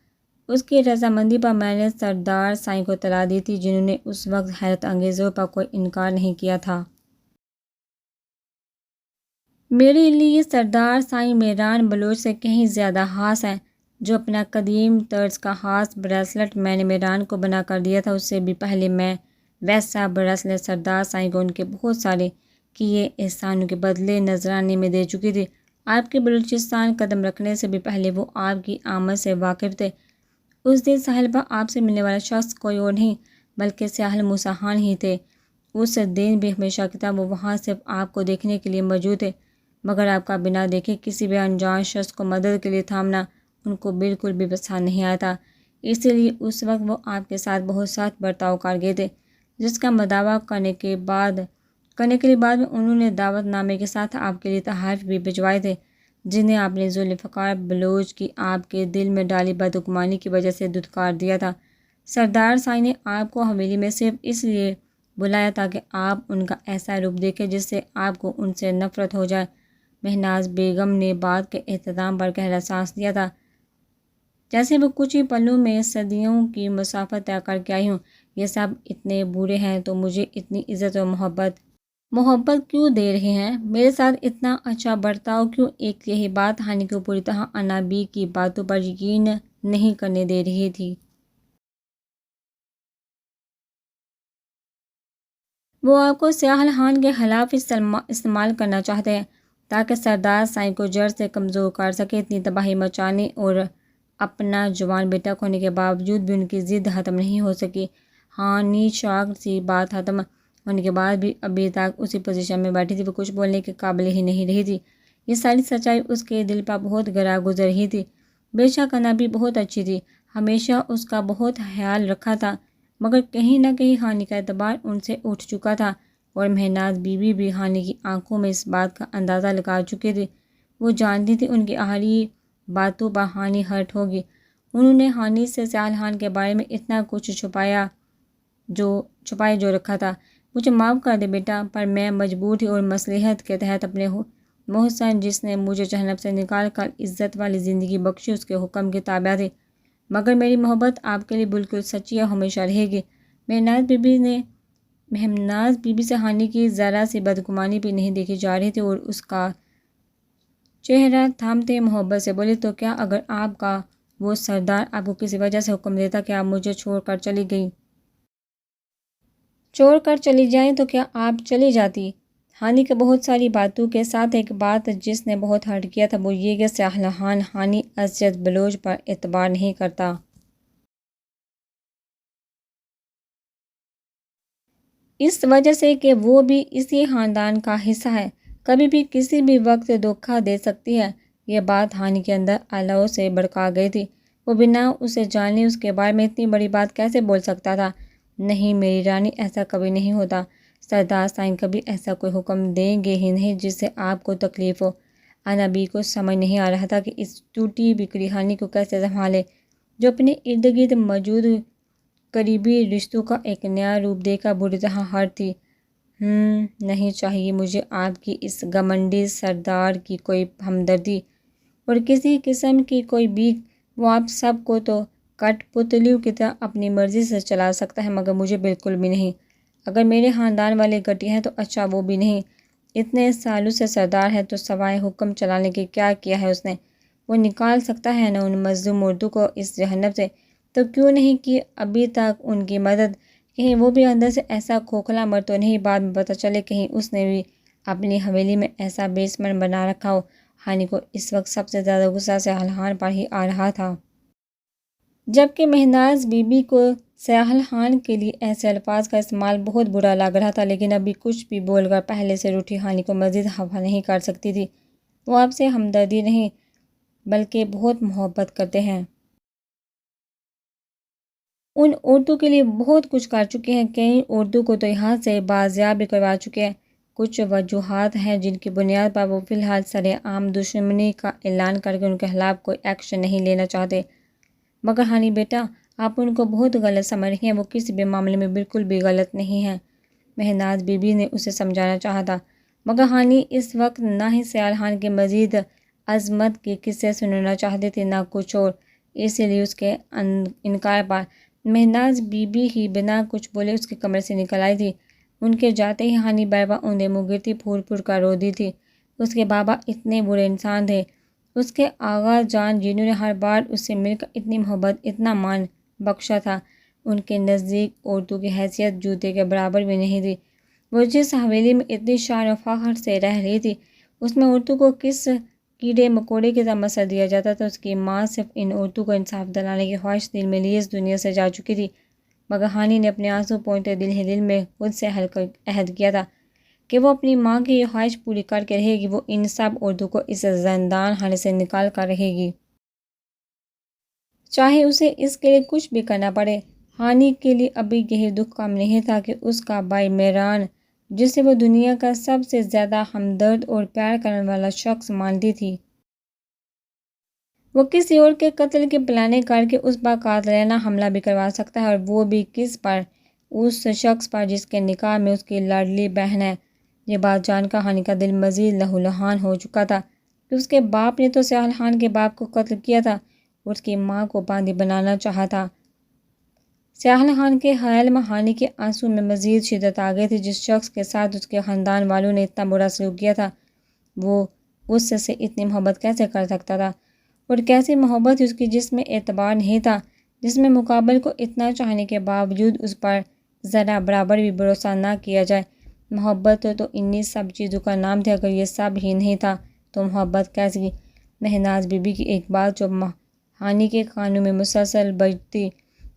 اس کی رضامندی پر میں نے سردار سائیں کو اطلاع دی تھی، جنہوں نے اس وقت حیرت انگیز طور پر کوئی انکار نہیں کیا تھا۔ میرے لیے سردار سائیں مہران بلوچ سے کہیں زیادہ خاص ہیں۔ جو اپنا قدیم طرز کا خاص بریسلٹ میں نے مہران کو بنا کر دیا تھا، اس سے بھی پہلے میں ویسا بریسلٹ سردار سائیں کو ان کے بہت سارے کیے احسانوں کے بدلے نذرانے میں دے چکی تھی۔ آپ کے بلوچستان قدم رکھنے سے بھی پہلے وہ آپ کی آمد سے واقف تھے۔ اس دن ساحل پر آپ سے ملنے والا شخص کوئی اور نہیں بلکہ سیاحل موسیٰ خان ہی تھے۔ اس دن بھی ہمیشہ کی طرح وہ وہاں صرف آپ کو دیکھنے کے لیے موجود تھے، مگر آپ کا بنا دیکھے کسی بھی انجان شخص کو مدد کے لیے تھامنا ان کو بالکل بھی پسند نہیں آیا تھا۔ اسی لیے اس وقت وہ آپ کے ساتھ بہت سخت برتاؤ کر گئے تھے، جس کا مداوع کرنے کے لیے بعد میں انہوں نے دعوت نامے کے ساتھ آپ کے لیے تحائف بھی بھجوائے تھے، جنہیں آپ نے ذوالفقار بلوچ کی آپ کے دل میں ڈالی بدگمانی کی وجہ سے دھتکار دیا تھا۔ سردار سائیں نے آپ کو حویلی میں صرف اس لیے بلایا تھا کہ آپ ان کا ایسا روپ دیکھیں جس سے آپ کو ان سے نفرت ہو جائے۔ مہناز بیگم نے بات کے اختتام پر گہرا سانس لیا تھا، جیسے وہ کچھ ہی پلوں میں صدیوں کی مسافت طے کر کے آئی ہوں۔ یہ سب اتنے برے ہیں تو مجھے اتنی عزت اور محبت کیوں دے رہے ہیں؟ میرے ساتھ اتنا اچھا برتاؤ کیوں؟ ایک یہی بات ہانی کو پوری طرح انابی کی باتوں پر یقین نہیں کرنے دے رہی تھی۔ وہ آپ کو سیاحل خان کے خلاف استعمال کرنا چاہتے ہیں تاکہ سردار سائیں کو جڑ سے کمزور کر سکے۔ اتنی تباہی مچانے اور اپنا جوان بیٹا کھونے کے باوجود بھی ان کی ضد ختم نہیں ہو سکی۔ ہانی شاک سی بات ختم ہونے کے بعد بھی ابھی تک اسی پوزیشن میں بیٹھی تھی، وہ کچھ بولنے کے قابل ہی نہیں رہی تھی۔ یہ ساری سچائی اس کے دل پر بہت گہرا گزر رہی تھی۔ بے شک انابی بہت اچھی تھی، ہمیشہ اس کا بہت خیال رکھا تھا، مگر کہیں نہ کہیں ہانی کا اعتبار ان سے اٹھ چکا تھا، اور مہناز بی بی بھی ہانی کی آنکھوں میں اس بات کا اندازہ لگا چکی تھی۔ وہ جانتی تھی ان کی آخری باتوں پر ہانی ہرٹ ہوگی۔ انہوں نے ہانی سے سیاحل خان کے بارے میں اتنا کچھ چھپائے جو رکھا تھا۔ مجھے معاف کر دے بیٹا، پر میں مجبور تھی اور مصلحت کے تحت اپنے محسن، جس نے مجھے جہنم سے نکال کر عزت والی زندگی بخشی، اس کے حکم کے تابع تھی، مگر میری محبت آپ کے لیے بالکل سچی اور ہمیشہ رہے گی۔ مہناز بی بی سے ہانی کی ذرا سی بدگمانی بھی نہیں دیکھی جا رہی تھی اور اس کا چہرہ تھامتے محبت سے بولی، تو کیا اگر آپ کا وہ سردار آپ کو کسی وجہ سے حکم دیتا کہ آپ مجھے چھوڑ کر چلی جائیں تو کیا آپ چلی جاتی؟ ہانی کے بہت ساری باتوں کے ساتھ ایک بات جس نے بہت ہرٹ کیا تھا وہ یہ کہ سیاحل خان ہانی اشرف بلوچ پر اعتبار نہیں کرتا۔ اس وجہ سے کہ وہ بھی اسی خاندان کا حصہ ہے، کبھی بھی کسی بھی وقت دھوکہ دے سکتی ہے۔ یہ بات ہانی کے اندر الو سے بھڑکا گئی تھی۔ وہ بنا اسے جانے اس کے بارے میں اتنی بڑی بات کیسے بول سکتا تھا؟ نہیں میری رانی، ایسا کبھی نہیں ہوتا۔ سردار سائیں کبھی ایسا کوئی حکم دیں گے ہی نہیں جس سے آپ کو تکلیف ہو۔ انابی کو سمجھ نہیں آ رہا تھا کہ اس ٹوٹی بکھری ہانی کو کیسے سنبھالے۔ جو اپنے ارد گرد موجود قریبی رشتوں کا ایک نیا روپ دے کر بری طرح ہر تھی۔ نہیں چاہیے مجھے آپ کی اس گھمنڈی سردار کی کوئی ہمدردی اور کسی قسم کی کوئی بیک۔ وہ آپ سب کو تو کٹ پتلیوں کی طرح اپنی مرضی سے چلا سکتا ہے، مگر مجھے بالکل بھی نہیں۔ اگر میرے خاندان والے گھٹیا ہیں تو اچھا وہ بھی نہیں۔ اتنے سالوں سے سردار ہے تو سوائے حکم چلانے کے کیا کیا ہے اس نے؟ وہ نکال سکتا ہے نا ان مظلوم اردو کو اس جہنم سے، تو کیوں نہیں کی ابھی تک ان کی مدد؟ کہیں وہ بھی اندر سے ایسا کھوکھلا مر تو نہیں بعد میں پتہ چلے کہیں اس نے بھی اپنی حویلی میں ایسا بیسمنٹ بنا رکھا ہو۔ ہانی کو اس وقت سب سے زیادہ غصہ سیاح خان پر ہی آ رہا تھا، جبکہ مہناز بی بی کو سیاح خان کے لیے ایسے الفاظ کا استعمال بہت برا لگ رہا تھا، لیکن ابھی کچھ بھی بول کر پہلے سے روٹھی ہانی کو مزید خفا نہیں کر سکتی تھی۔ وہ آپ سے ہمدردی نہیں بلکہ بہت محبت کرتے ہیں۔ ان عورتوں کے لیے بہت کچھ کر چکے ہیں، کئی عورتوں کو تو یہاں سے بازیاب بھی کروا چکے ہیں۔ کچھ وجوہات ہیں جن کی بنیاد پر وہ فی الحال سرِ عام دشمنی کا اعلان کر کے ان کے خلاف کوئی ایکشن نہیں لینا چاہتے۔ مگر ہانی بیٹا، آپ ان کو بہت غلط سمجھ رہی ہیں، وہ کسی بھی معاملے میں بالکل بھی غلط نہیں ہیں۔ مہناز بی بی نے اسے سمجھانا چاہا تھا، مگر ہانی اس وقت نہ ہی سیال خان کے مزید عظمت کے قصے سننا چاہتی تھی نہ کچھ اور، اسی لیے اس کے انکار پر مہناز بی بی ہی بنا کچھ بولے اس کے کمرے سے نکل آئی تھی۔ ان کے جاتے ہی ہانی بیوہ اوندے منہ گرتی پھول پھول کر رو دی تھی۔ اس کے بابا اتنے برے انسان تھے، اس کے آغا جان جنہوں نے ہر بار اس سے مل کر اتنی محبت اتنا مان بخشا تھا، ان کے نزدیک عورتوں کی حیثیت جوتے کے برابر بھی نہیں تھی۔ وہ جس حویلی میں اتنی شان و فخر سے رہ رہی تھی، اس میں عورتوں کو کس کیڑے مکوڑے کی طرح مسل دیا جاتا تھا۔ اس کی ماں صرف ان عورتوں کو انصاف دلانے کی خواہش دل میں لیے اس دنیا سے جا چکی تھی، مگر ہانی نے اپنے آنسو پوچھتے دل ہی دل میں خود سے عہد کیا تھا کہ وہ اپنی ماں کی یہ خواہش پوری کر کے رہے گی، وہ ان سب عورتوں کو اس زندان خانے سے نکال کر رہے گی، چاہے اسے اس کے لیے کچھ بھی کرنا پڑے۔ ہانی کے لیے ابھی یہی دکھ کم نہیں تھا کہ اس کا بھائی میران، جسے وہ دنیا کا سب سے زیادہ ہمدرد اور پیار کرنے والا شخص مانتی تھی، وہ کسی اور کے قتل کی پلاننگ کر کے اس پر قاتلانہ حملہ بھی کروا سکتا ہے، اور وہ بھی کس پر؟ اس شخص پر جس کے نکاح میں اس کی لاڈلی بہن ہے۔ یہ بات جان کر ہانی کا دل مزید لہولہان ہو چکا تھا کہ اس کے باپ نے تو سیال خان کے باپ کو قتل کیا تھا، اس کی ماں کو باندھی بنانا چاہا تھا۔ سیال خان کے خیال میں ہانی کے آنسو میں مزید شدت آ گئی تھی۔ جس شخص کے ساتھ اس کے خاندان والوں نے اتنا برا سلوک کیا تھا، وہ اس سے اتنی محبت کیسے کر سکتا تھا؟ اور کیسی محبت اس کی جس میں اعتبار نہیں تھا، جس میں مقابل کو اتنا چاہنے کے باوجود اس پر ذرا برابر بھی بھروسہ نہ کیا جائے۔ محبت تو انہی سب چیزوں کا نام تھا، اگر یہ سب ہی نہیں تھا تو محبت کیسی؟ مہناز بی بی کی ایک بات جو ہانی کے کانوں میں مسلسل بجتی،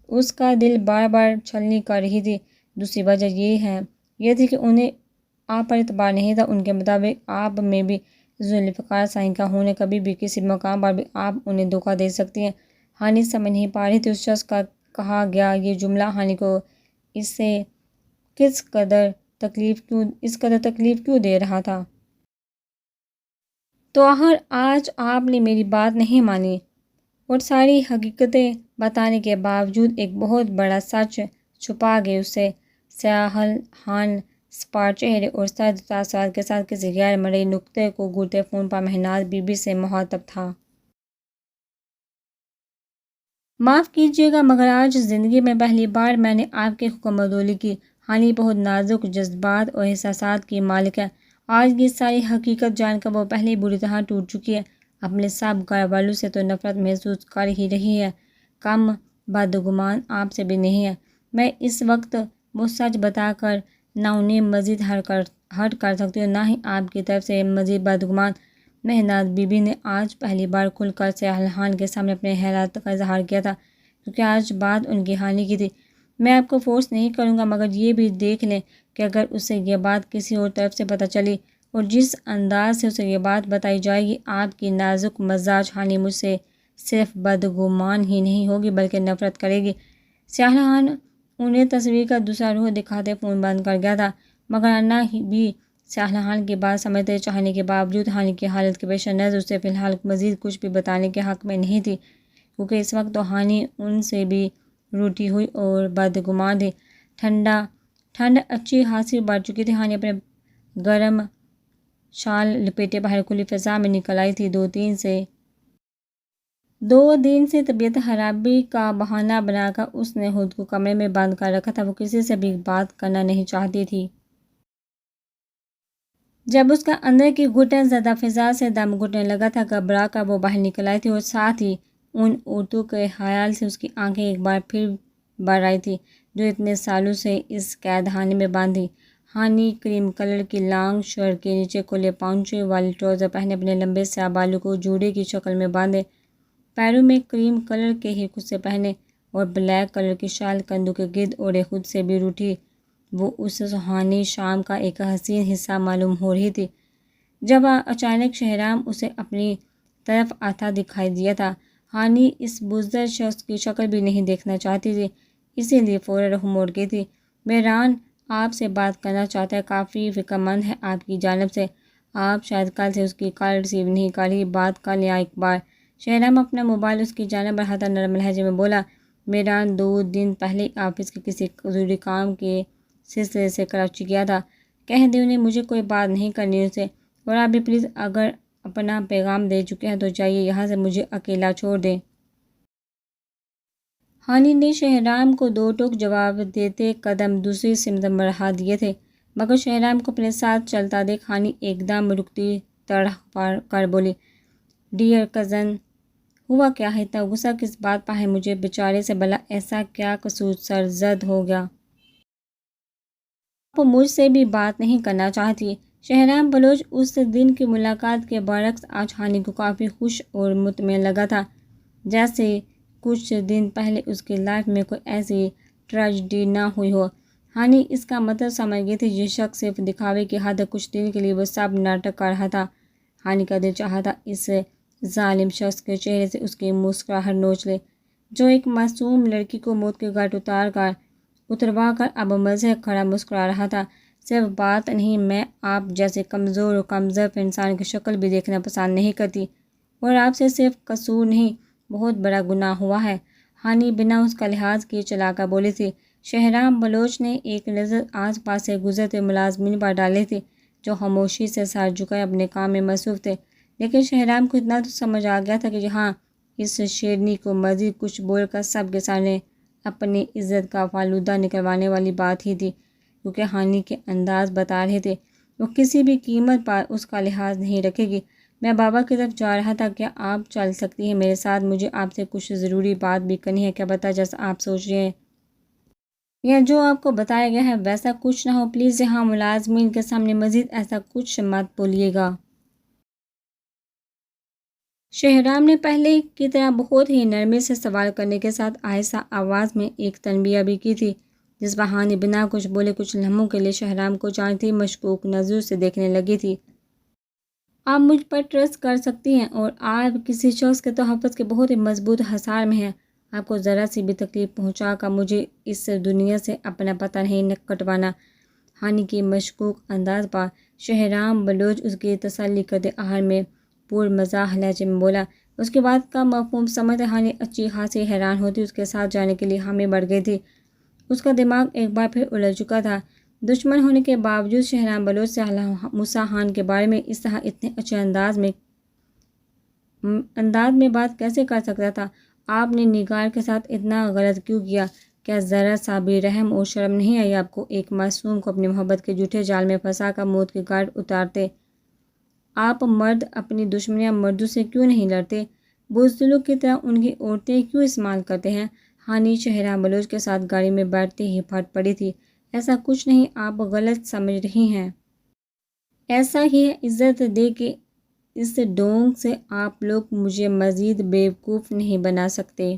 اس کا دل بار بار چھلنی کر رہی تھی۔ دوسری وجہ یہ تھی کہ انہیں آپ پر اعتبار نہیں تھا۔ ان کے مطابق آپ میں بھی ذوالفقار سائیں کا ہونا، کبھی بھی کسی مقام پر بھی آپ انہیں دھوکہ دے سکتی ہیں۔ ہانی سمجھ نہیں پا رہی تھی اس شخص کا کہا گیا یہ جملہ ہانی کو اسے اس قدر تکلیف کیوں دے رہا تھا۔ تو آخر آج آپ نے میری بات نہیں مانی اور ساری حقیقتیں بتانے کے باوجود ایک بہت بڑا سچ چھپا گئے اس سے۔ سیال خان سپاٹ چہرے اور سرد تاثرات کے ساتھ کسی غیر مرئی نکتے کو گھورتے فون پر مہناز بی بی سے مخاطب تھا۔ معاف کیجیے گا مگر آج زندگی میں پہلی بار میں نے آپ کی حکم برداری کی۔ ہانی بہت نازک جذبات اور احساسات کی مالک ہے۔ آج کی ساری حقیقت جان کر وہ پہلے ہی بری طرح ٹوٹ چکی ہے۔ اپنے سب گھر والوں سے تو نفرت محسوس کر ہی رہی ہے، کم بدگمان آپ سے بھی نہیں ہے۔ میں اس وقت وہ سچ بتا کر نہ انہیں مزید ہرٹ کر سکتی ہوں، نہ ہی آپ کی طرف سے مزید بدگمان۔ مہناز بی بی نے آج پہلی بار کھل کر سیال خان کے سامنے اپنے خیالات کا اظہار کیا تھا، کیونکہ آج بات ان کی ہانی کی تھی۔ میں آپ کو فورس نہیں کروں گا، مگر یہ بھی دیکھ لیں کہ اگر اسے یہ بات کسی اور طرف سے پتہ چلی اور جس انداز سے اسے یہ بات بتائی جائے گی، آپ کی نازک مزاج ہانی مجھ سے صرف بدگمان ہی نہیں ہوگی بلکہ نفرت کرے گی۔ سیال خان انہیں تصویر کا دوسرا رخ دکھاتے فون بند کر گیا تھا، مگر انا بھی سیال خان کی بات سمجھتے چاہنے کے باوجود ہانی کی حالت کے پیش نظر اسے فی الحال مزید کچھ بھی بتانے کے حق میں نہیں تھی، کیونکہ اس وقت تو ہانی ان سے بھی روٹھی ہوئی اور بدگمان تھی۔ ٹھنڈ اچھی خاصی بڑھ چکی تھی۔ ہانی اپنے گرم شال لپیٹے باہر کھلی فضا میں نکل آئی تھی۔ 2 دن سے طبیعت خرابی کا بہانہ بنا کر اس نے خود کو کمرے میں بند کر رکھا تھا۔ وہ کسی سے بھی بات کرنا نہیں چاہتی تھی۔ جب اس کا اندر کی گھٹن زدہ فضا سے دم گھٹنے لگا تھا، گھبرا کر وہ باہر نکل آئی تھی اور ساتھ ہی ان عورتوں کے خیال سے اس کی آنکھیں ایک بار پھر بھر آئی تھی جو اتنے سالوں سے اس قید خانے میں بند تھی۔ ہانی کریم کلر کی لانگ شرٹ کے نیچے کھلے پاؤنچے والے ٹراؤزر پہنے، اپنے لمبے سیاہ بالوں کو جوڑے کی شکل میں باندھے، پیروں میں کریم کلر کے ہی کھچے پہنے اور بلیک کلر کی شال کندھوں کے گرد اوڑھے خود سے بھی روٹھی، وہ اس سہانی شام کا ایک حسین حصہ معلوم ہو رہی تھی جب اچانک شہرام اسے اپنی طرف آتا دکھائی دیا تھا۔ ہانی اس بزدل شخص کی شکل بھی نہیں دیکھنا چاہتی تھی، اسی لیے فوراً رخ موڑ گئی تھی۔ مہران آپ سے بات کرنا چاہتا ہے، کافی فکرمند ہے آپ کی جانب سے، آپ شاید کل سے اس کی کال ریسیو نہیں کر رہی، بات کر لیں ایک بار۔ شہرام اپنا موبائل اس کی جانب بڑھاتا نرم لہجے میں بولا، مہران 2 دن پہلے آفس کے کسی ضروری کام کے سلسلے سے کراچی گیا تھا، کہہ دیں انہیں مجھے کوئی بات نہیں کرنی اسے، اور آپ بھی پلیز اگر اپنا پیغام دے چکے ہیں تو جائیے یہاں سے، مجھے اکیلا چھوڑ دیں۔ ہانی نے شہرام کو 2 ٹوک جواب دیتے قدم دوسری سمت بڑھا دیے تھے، مگر شہرام کو اپنے ساتھ چلتا دیکھ ہانی ایک دم رکتی تڑپ کر بولی، ڈیئر کزن، ہوا کیا ہے؟ اتنا غصہ کس بات پر ہے مجھے بیچارے سے؟ بھلا ایسا کیا قصور سرزد ہو گیا؟ آپ مجھ سے بھی بات نہیں کرنا چاہتی؟ شہرام بلوچ اس دن کی ملاقات کے برعکس آج ہانی کو کافی خوش اور مطمئن لگا تھا، جیسے کچھ دن پہلے اس کی لائف میں کوئی ایسی ٹریجڈی نہ ہوئی ہو۔ ہانی اس کا مطلب سمجھ گئی تھی، یہ شخص صرف دکھاوے کی حد کچھ دن کے لیے وہ سب ناٹک کر رہا تھا۔ ہانی کا دل چاہا تھا اس ظالم شخص کے چہرے سے اس کی مسکراہٹ نوچ لے، جو ایک معصوم لڑکی کو موت کے گھاٹ اتروا کر اب مزے کھڑا مسکرا رہا تھا۔ صرف بات نہیں، میں آپ جیسے کمزور اور کمضرب انسان کی شکل بھی دیکھنا پسند نہیں کرتی، اور آپ سے صرف قصور نہیں، بہت بڑا گناہ ہوا ہے۔ ہانی بنا اس کا لحاظ کیے چلا کر بولی تھی۔ شہرام بلوچ نے ایک نظر آس پاس سے گزرتے ملازمین پر ڈالی تھی جو خاموشی سے سر جھکائے اپنے کام میں مصروف تھے، لیکن شہرام کو اتنا تو سمجھ آ گیا تھا کہ ہاں، اس شیرنی کو مزید کچھ بول کر سب کے سامنے اپنی عزت کا فالودہ نکلوانے والی بات ہی تھی، کیونکہ ہانی کے انداز بتا رہے تھے وہ کسی بھی قیمت پر اس کا لحاظ نہیں رکھے گی۔ میں بابا کی طرف جا رہا تھا، کیا آپ چل سکتی ہیں میرے ساتھ؟ مجھے آپ سے کچھ ضروری بات بھی کرنی ہے، کیا پتہ جیسا آپ سوچ رہے ہیں یا جو آپ کو بتایا گیا ہے ویسا کچھ نہ ہو، پلیز یہاں ملازمین کے سامنے مزید ایسا کچھ مت بولیے گا۔ شہرام نے پہلے کی طرح بہت ہی نرمی سے سوال کرنے کے ساتھ آہستہ آواز میں ایک تنبیہ بھی کی تھی، جس پر ہانی بنا کچھ بولے کچھ لمحوں کے لیے شہرام کو جانتی مشکوک نظروں سے دیکھنے لگی تھی۔ آپ مجھ پر ٹرسٹ کر سکتی ہیں، اور آپ کسی شخص کے تحفظ کے بہت ہی مضبوط حصار میں ہیں۔ آپ کو ذرا سی بھی تکلیف پہنچا کر مجھے اس دنیا سے اپنا پتہ نہیں کٹوانا۔ ہانی کی مشکوک انداز پر شہرام بلوچ اس کی تسلی کرتے آہر میں پرمزاح لہجے میں بولا۔ اس کی بات کا مفہوم سمجھتے ہانی اچھی خاصی حیران ہوتی اس کے ساتھ جانے کے لیے حامی بڑھ گئی تھی۔ اس کا دماغ ایک بار پھر الجھ چکا تھا، دشمن ہونے کے باوجود شہرام بلوچ سے موسیٰ خان کے بارے میں اس طرح اتنے اچھے انداز میں بات کیسے کر سکتا تھا؟ آپ نے نگار کے ساتھ اتنا غلط کیوں کیا؟ کیا ذرا سا بھی رحم اور شرم نہیں آئی آپ کو؟ ایک معصوم کو اپنی محبت کے جھوٹے جال میں پھنسا کر موت کے گھاٹ اتارتے آپ مرد اپنی دشمنیاں مردوں سے کیوں نہیں لڑتے؟ بزدلوں کی طرح ان کی عورتیں کیوں استعمال کرتے ہیں؟ ہانی شہرام بلوچ کے ساتھ گاڑی میں بیٹھتے ہی پھٹ پڑی تھی۔ ایسا کچھ نہیں، آپ غلط سمجھ رہی ہیں۔ ایسا ہی ہے، عزت دے کہ اس ڈھونگ سے آپ لوگ مجھے مزید بیوقوف نہیں بنا سکتے۔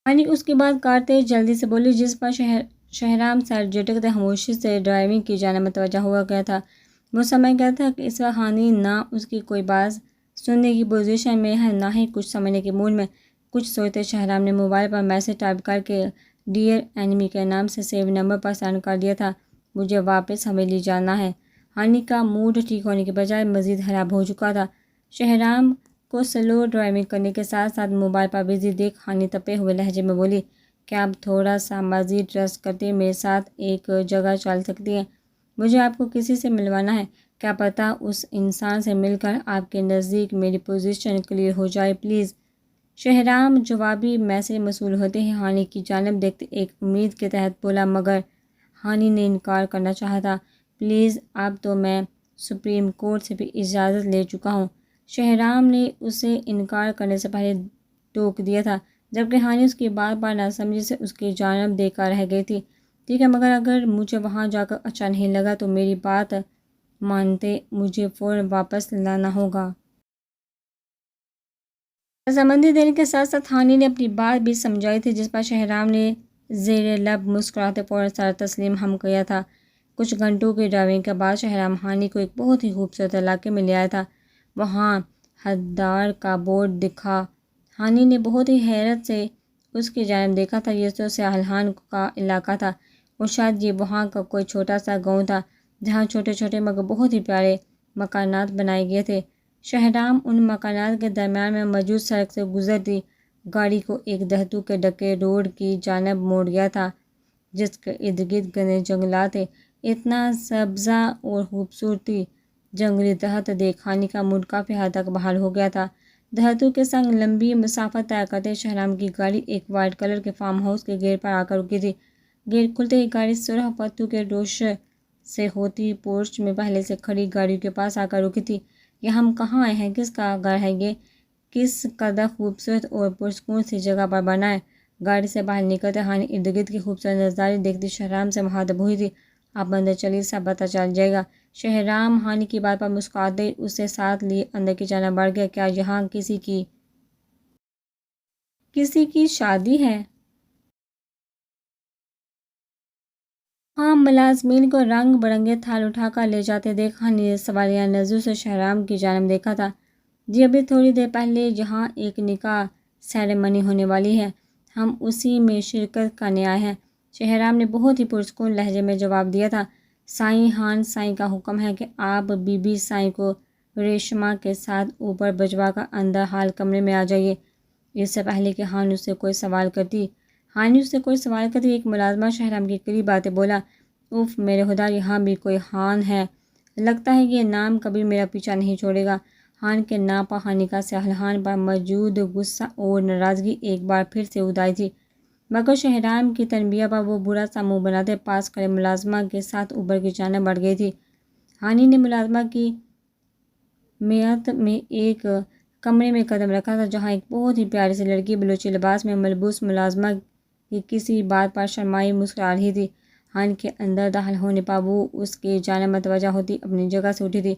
ہانی اس کی بات کاٹتے جلدی سے بولی، جس پر شہرام سر جھٹکتے خاموشی سے ڈرائیونگ کی جانب متوجہ ہوا گیا تھا۔ وہ سمجھ گیا تھا کہ اس وقت ہانی نہ اس کی کوئی بات سننے کی پوزیشن میں ہے، نہ ہی کچھ سمجھنے کے موڈ میں۔ کچھ سوچتے شہرام نے موبائل پر میسج ٹائپ کر کے ڈیئر اینمی کے نام سے سیو نمبر پر سینڈ کر دیا تھا، مجھے واپس حویلی جانا ہے۔ ہانی کا موڈ ٹھیک ہونے کے بجائے مزید خراب ہو چکا تھا۔ شہرام کو سلو ڈرائیونگ کرنے کے ساتھ ساتھ موبائل پر بزی دیکھ ہانی تپے ہوئے لہجے میں بولی، کیا آپ تھوڑا سا مزید ٹرسٹ کرتے میرے ساتھ ایک جگہ چل سکتی ہیں؟ مجھے آپ کو کسی سے ملوانا ہے، کیا پتہ اس انسان سے مل کر آپ کے نزدیک میری پوزیشن کلیئر ہو جائے پلیز۔ شہرام جوابی میسج موصول ہوتے ہی ہانی کی جانب دیکھتے ایک امید کے تحت بولا، مگر ہانی نے انکار کرنا چاہا تھا۔ پلیز، اب تو میں سپریم کورٹ سے بھی اجازت لے چکا ہوں۔ شہرام نے اسے انکار کرنے سے پہلے ٹوک دیا تھا، جبکہ ہانی اس کی بات پر ناسمجھی سے اس کی جانب دیکھ کر رہ گئی تھی۔ ٹھیک ہے، مگر اگر مجھے وہاں جا کر اچھا نہیں لگا تو میری بات مانتے مجھے فوراً واپس لانا ہوگا۔ رضامندی دینے کے ساتھ ساتھ ہانی نے اپنی بات بھی سمجھائی تھی، جس پر شہرام نے زیر لب مسکراتے فوراً سر تسلیم ہم کیا تھا۔ کچھ گھنٹوں کی ڈرائیونگ کے بعد شہرام ہانی کو ایک بہت ہی خوبصورت علاقے میں لے آیا تھا۔ وہاں حددار کا بورڈ دکھا۔ ہانی نے بہت ہی حیرت سے اس کی جانب دیکھا تھا۔ یہ تو سیاحان کا علاقہ تھا، اور شاید یہ وہاں کا کوئی چھوٹا سا گاؤں تھا جہاں چھوٹے چھوٹے مگر بہت ہی پیارے مکانات بنائے گئے تھے۔ شہرام ان مکانات کے درمیان میں موجود سڑک سے گزرتی گاڑی کو ایک دہتو کے ڈھکے روڈ کی جانب موڑ گیا تھا، جس کے ارد گرد گھنے جنگلات تھے۔ اتنا سبزہ اور خوبصورتی جنگلی درخت دیکھ ہانی کا موڈ کافی حد تک بحال ہو گیا تھا۔ دہتو کے سنگ لمبی مسافت طے کرتے شہرام کی گاڑی ایک وائٹ کلر کے فارم ہاؤس کے گیٹ پر آ کر رکی تھی۔ گیٹ کھلتے ہی گاڑی سرخ پتوں کے روش سے ہوتی پورچ میں پہلے سے کھڑی گاڑیوں کے پاس آ کر رکی تھی۔ یہ ہم کہاں آئے ہیں؟ کس کا گھر ہے یہ؟ کس قدر خوبصورت اور پرسکون سی جگہ پر بنا ہے؟ گاڑی سے باہر نکلتے ہانی ارد گرد کی خوبصورت نظارے دیکھتی شہرام سے مخاطب ہوئی تھی، آپ اندر چلیے، سب پتہ چل جائے گا۔ شہرام ہانی کی بات پر مسکراتے اسے ساتھ لیے اندر کی جانب بڑھ گیا۔ کیا یہاں کسی کی شادی ہے؟ ہاں، ملازمین کو رنگ برنگے تھال اٹھا کر لے جاتے دیکھ ہانی نے سوالیہ نظروں سے شہرام کی جانب دیکھا تھا۔ جی، ابھی تھوڑی دیر پہلے یہاں ایک نکاح سیریمنی ہونے والی ہے، ہم اسی میں شرکت کرنے آئے ہیں، شہرام نے بہت ہی پرسکون لہجے میں جواب دیا تھا۔ سائیں، ہان سائیں کا حکم ہے کہ آپ بی بی سائیں کو ریشما کے ساتھ اوپر بھجوا کر اندر حال کمرے میں آ جائیے۔ اس سے پہلے کہ ہانی اس سے کوئی سوال کرتی ایک ملازمہ شہرام کے قریب آتے بولا، اف میرے خدا، یہاں بھی کوئی ہان ہے، لگتا ہے یہ نام کبھی میرا پیچھا نہیں چھوڑے گا۔ ہان کے نام پر ہانی کا سیاحان پر موجود غصہ اور ناراضگی ایک بار پھر سے اودائی تھی، مگر شہرام کی تنبیہ پر وہ برا سا منہ بناتے پاس کھڑے ملازمہ کے ساتھ اوپر کی جانب بڑھ گئی تھی۔ ہانی نے ملازمہ کی میت میں ایک کمرے میں قدم رکھا تھا، جہاں ایک بہت ہی پیاری سی لڑکی بلوچی لباس میں ملبوس ملازمہ کی کسی بات پر شرمائی مسکرا رہی تھی۔ ہانی کے اندر داخل ہونے پر وہ اس کی جانب متوجہ ہوتی اپنی جگہ سے اٹھی تھی۔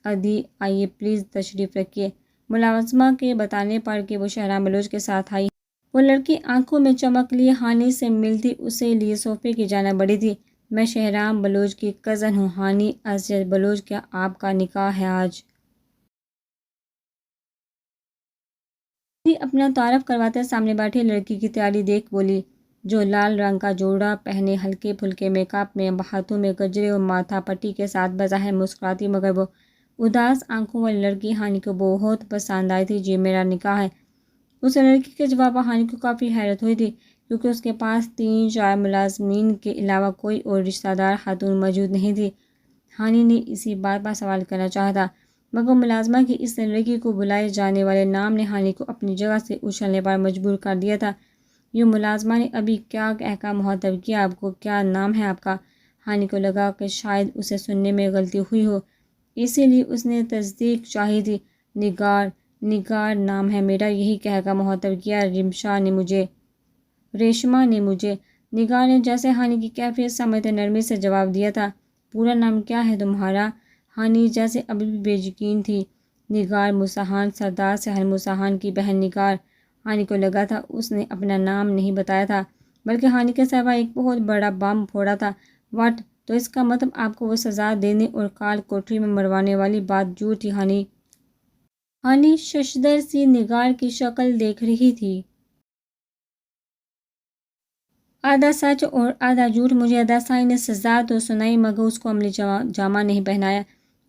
ادی آئیے، پلیز تشریف رکھیے۔ ملازمہ کے بتانے پر کہ وہ شہرام بلوچ کے ساتھ آئی ہے، وہ لڑکی آنکھوں میں چمک لیے ہانی سے ملتی اسے لیے صوفے کی جانب بڑھی تھی۔ میں شہرام بلوچ کی کزن ہوں، ہانی ازجد بلوچ، کیا آپ کا نکاح ہے آج؟ اپنا تعارف کرواتے سامنے بیٹھی لڑکی کی تیاری دیکھ بولی، جو لال رنگ کا جوڑا پہنے ہلکے پھلکے میک اپ میں، ہاتھوں میں گجرے اور ماتھا پٹی کے ساتھ بظاہر مسکراتی مگر وہ اداس آنکھوں والی لڑکی ہانی کو بہت پسند آئی تھی۔ جی، میرا نکاح ہے۔ اس لڑکی کے جواب پر ہانی کو کافی حیرت ہوئی تھی، کیونکہ اس کے پاس 3-4 ملازمین کے علاوہ کوئی اور رشتہ دار خاتون موجود نہیں تھی۔ ہانی نے اسی بات پر سوال کرنا چاہا تھا، مگر ملازمہ کی اس لڑکی کو بلائے جانے والے نام نے ہانی کو اپنی جگہ سے اچھلنے پر مجبور کر دیا تھا۔ یوں ملازمہ نے ابھی کیا کہہ کر مخاطب کیا، آپ کو کیا نام ہے آپ کا؟ ہانی کو لگا کہ شاید اسے سننے میں غلطی ہوئی ہو، اسی لیے اس نے تصدیق چاہی تھی۔ نگار نام ہے میرا، یہی کہہ کر مخاطب کیا۔ ریشما نے مجھے نگار نے جیسے ہانی کی کیفیت سمجھتے نرمی سے جواب دیا تھا۔ پورا نام کیا ہے تمہارا؟ ہانی جیسے ابھی بھی بے یقین تھی۔ نگار مساحان، سردار سہل مساحان کی بہن نگار۔ ہانی کو لگا تھا اس نے اپنا نام نہیں بتایا تھا، بلکہ ہانی کے سوا ایک بہت بڑا بم پھوڑا تھا۔ واٹ! تو اس کا مطلب آپ کو وہ سزا دینے اور کال کوٹری میں مروانے والی بات جھوٹ تھی؟ ہانی ششدر سی نگار کی شکل دیکھ رہی تھی، آدھا سچ اور آدھا جھوٹ۔ مجھے ادا سائیں نے سزا تو سنائی، مگر اس کو عملی جامہ نہیں پہنایا۔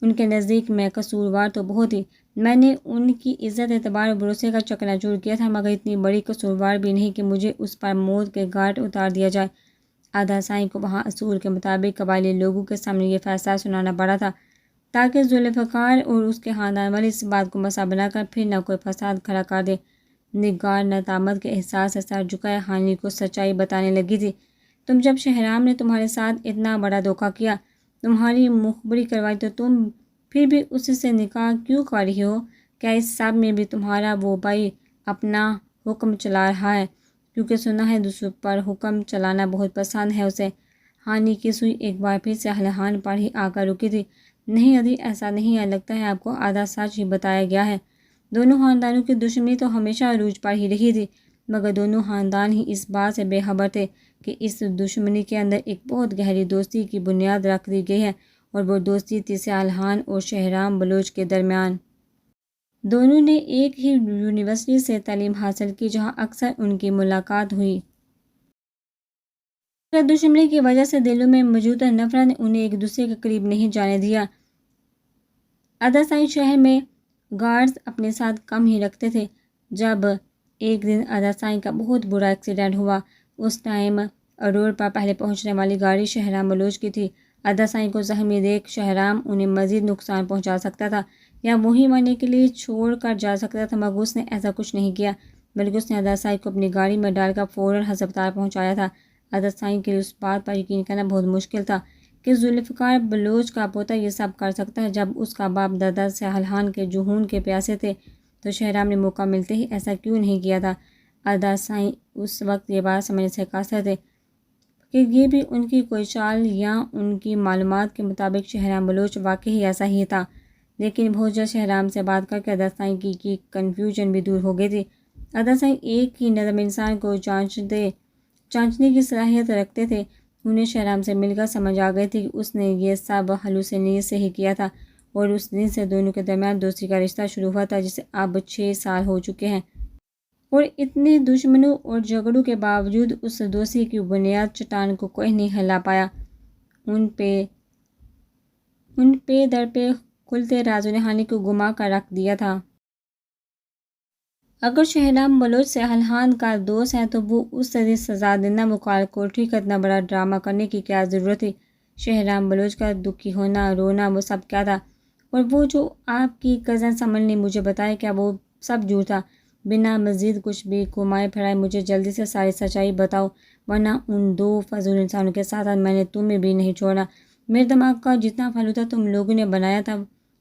ان کے نزدیک میں قصوروار تو بہت ہی، میں نے ان کی عزت اعتبار اور بھروسے کا چکنا چور کیا تھا، مگر اتنی بڑی قصوروار بھی نہیں کہ مجھے اس پر موت کے گھاٹ اتار دیا جائے۔ آدھا سائیں کو وہاں اصول کے مطابق قبائلی لوگوں کے سامنے یہ فیصلہ سنانا پڑا تھا تاکہ ذوالفقار اور اس کے خاندان والے اس بات کو مسئلہ بنا کر پھر نہ کوئی فساد کھڑا کر دے۔ نگار ندامت کے احساس سے سر جھکائے ہانی کو سچائی بتانے لگی تھی۔ تم جب شہرام نے تمہارے ساتھ اتنا بڑا دھوکہ کیا، تمہاری مخبری کروائی، تو تم پھر بھی اس سے نکاح کیوں کر رہی ہو؟ کیا اس سب میں بھی تمہارا وہ بھائی اپنا حکم چلا رہا ہے؟ کیونکہ سنا ہے دوسروں پر حکم چلانا بہت پسند ہے اسے۔ ہانی کی سوئی ایک بار پھر سے ہلہان پر ہی آ کر رکی تھی۔ نہیں ادھی، ایسا نہیں ہے، لگتا ہے آپ کو آدھا سچ ہی بتایا گیا ہے۔ دونوں خاندانوں کی دشمنی تو ہمیشہ عروج پر ہی رہی تھی، مگر دونوں خاندان ہی اس بات سے بے خبر تھے کہ اس دشمنی کے اندر ایک بہت گہری دوستی کی بنیاد رکھ دی گئی ہے، اور وہ دوستی تھی سیالحان اور شہرام بلوچ کے درمیان۔ دونوں نے ایک ہی یونیورسٹی سے تعلیم حاصل کی جہاں اکثر ان کی ملاقات ہوئی، مگر دشمنی کی وجہ سے دلوں میں موجود نفرت نے انہیں ایک دوسرے کے قریب نہیں جانے دیا۔ اداسائی شہر میں گارڈز اپنے ساتھ کم ہی رکھتے تھے۔ جب ایک دن اداسائی کا بہت برا ایکسیڈنٹ ہوا، اس ٹائم روڈ پر پہلے پہنچنے والی گاڑی شہرام بلوچ کی تھی۔ اداسائی کو زخمی دیکھ شہرام انہیں مزید نقصان پہنچا سکتا تھا یا وہیں مرنے کے لیے چھوڑ کر جا سکتا تھا، مگر اس نے ایسا کچھ نہیں کیا، بلکہ اس نے اداسائی کو اپنی گاڑی میں ڈال کر فوراً ہسپتال پہنچایا تھا۔ اداسائی کے لیے اس بات پر یقین کرنا بہت مشکل تھا کہ ذوالفقار بلوچ کا پوتا یہ سب کر سکتا ہے۔ جب اس کا باپ دادا سیالحان کے جنون کے پیاسے تھے تو شہرام نے موقع ملتے ہی ایسا کیوں نہیں کیا تھا؟ اداسائی اس وقت یہ بات سمجھنے سے قاصر تھے کہ یہ بھی ان کی کوئی چال یا ان کی معلومات کے مطابق شہرام بلوچ واقعی ایسا ہی تھا۔ لیکن بہت جلد شہرام سے بات کر کے اداسائی کی کنفیوژن بھی دور ہو گئی تھی۔ اداسائی ایک ہی نظم انسان کو جانچنے کی صلاحیت رکھتے تھے۔ انہیں شہرام سے مل کر سمجھ آ گئی تھی کہ اس نے یہ سب ہلوسینیت سے ہی کیا تھا، اور اس دن سے دونوں کے درمیان دوستی کا رشتہ شروع ہوا تھا جسے اب 6 سال ہو چکے ہیں، اور اتنی دشمنیوں اور جھگڑوں کے باوجود اس دوستی کی بنیاد چٹان کو کوئی نہیں ہلا پایا۔ ان پہ در پہ کھلتے رازوں نے ہانی کو گما کر رکھ دیا تھا۔ اگر شہرام بلوچ سیالحان کا دوست ہے تو وہ اس سے سزا دینا، مقرر کوٹری کا اتنا بڑا ڈرامہ کرنے کی کیا ضرورت تھی؟ شہرام بلوچ کا دکھی ہونا، رونا، وہ سب کیا تھا؟ اور وہ جو آپ کی کزن سمن نے مجھے بتایا، کیا وہ سب جھوٹ تھا؟ بنا مزید کچھ بھی گھمائے پھرائے مجھے جلدی سے ساری سچائی بتاؤ، ورنہ ان 2 فضول انسانوں کے ساتھ میں نے تمہیں بھی نہیں چھوڑا۔ میرے دماغ کا جتنا فلوتا تم لوگوں نے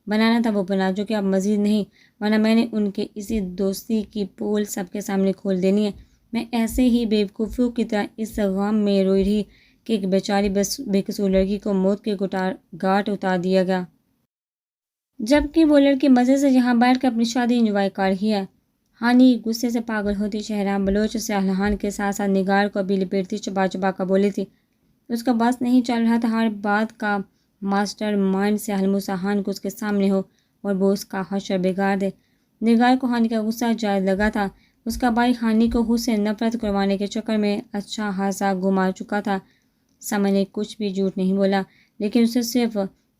بنانا تھا وہ بنا چکے، اب مزید نہیں، ورنہ میں نے ان کے اسی دوستی کی پول سب کے سامنے کھول دینی ہے۔ میں ایسے ہی بے وقوفیوں کی طرح اس غم میں روئی رہی کہ ایک بیچاری بے قصور لڑکی کو موت کے گھاٹ اتار دیا گیا، جبکہ وہ لڑکی مزے سے یہاں بیٹھ کر اپنی شادی انجوائے کر رہی ہے۔ ہانی غصے سے پاگل ہوتی شہرام بلوچ سیالحان کے ساتھ ساتھ نگار کو بھی لپیٹتی چبا چبا کر بولی تھی۔ اس کا بس نہیں چل رہا تھا ہر بات کا ماسٹر مائنڈ سیال موسیٰ خان کو اس کے سامنے ہو اور وہ اس کا حشر بگاڑ دے۔ نگار کو ہانی کا غصہ جائز لگا تھا۔ اس کا بھائی ہانی کو خود سے نفرت کروانے کے چکر میں اچھا خاصا گما چکا تھا۔ سمن نے کچھ بھی جھوٹ نہیں بولا، لیکن اسے صرف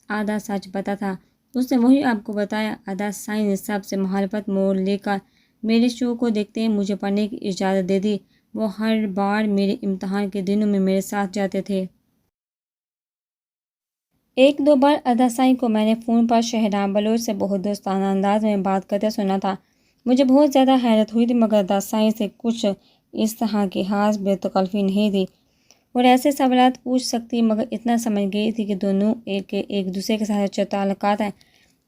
آدھا سچ پتا تھا۔ اس نے وہی آپ کو بتایا۔ اداسائی نے سب سے مخالفت موڑ لے کر میرے شو کو دیکھتے ہیں مجھے پڑھنے کی اجازت دے دی۔ وہ ہر بار میرے امتحان کے دنوں میں میرے ساتھ جاتے تھے۔ 1-2 بار اداسائی کو میں نے فون پر شہرام بلوچ سے بہت دوستانہ انداز میں بات کرتے سنا تھا۔ مجھے بہت زیادہ حیرت ہوئی تھی، مگر اداسائی سے کچھ اس طرح کی خاص بے تکلفی نہیں تھی اور ایسے سوالات پوچھ سکتی، مگر اتنا سمجھ گئی تھی کہ دونوں ایک دوسرے کے ساتھ اچھے تعلقات ہیں۔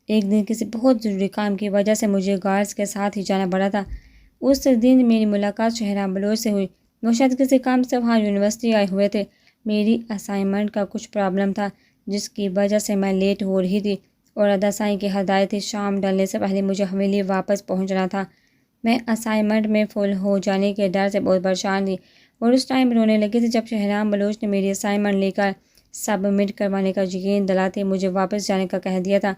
ایک دن کسی بہت ضروری کام کی وجہ سے مجھے گارڈز کے ساتھ ہی جانا پڑا تھا۔ اس دن میری ملاقات شہرام بلوچ سے ہوئی۔ وہ شاید کسی کام سے وہاں یونیورسٹی آئے ہوئے تھے۔ میری اسائنمنٹ کا کچھ پرابلم تھا جس کی وجہ سے میں لیٹ ہو رہی تھی، اور اداسائی کی ہدایت تھی شام ڈھلنے سے پہلے مجھے حویلی واپس پہنچنا تھا۔ میں اسائنمنٹ میں فیل ہو جانے کے ڈر سے بہت پریشان تھی اور اس ٹائم رونے لگی تھی جب شہرام بلوچ نے میری اسائنمنٹ لے کر سبمٹ کروانے کا یقین دلاتے مجھے واپس جانے کا کہہ دیا تھا۔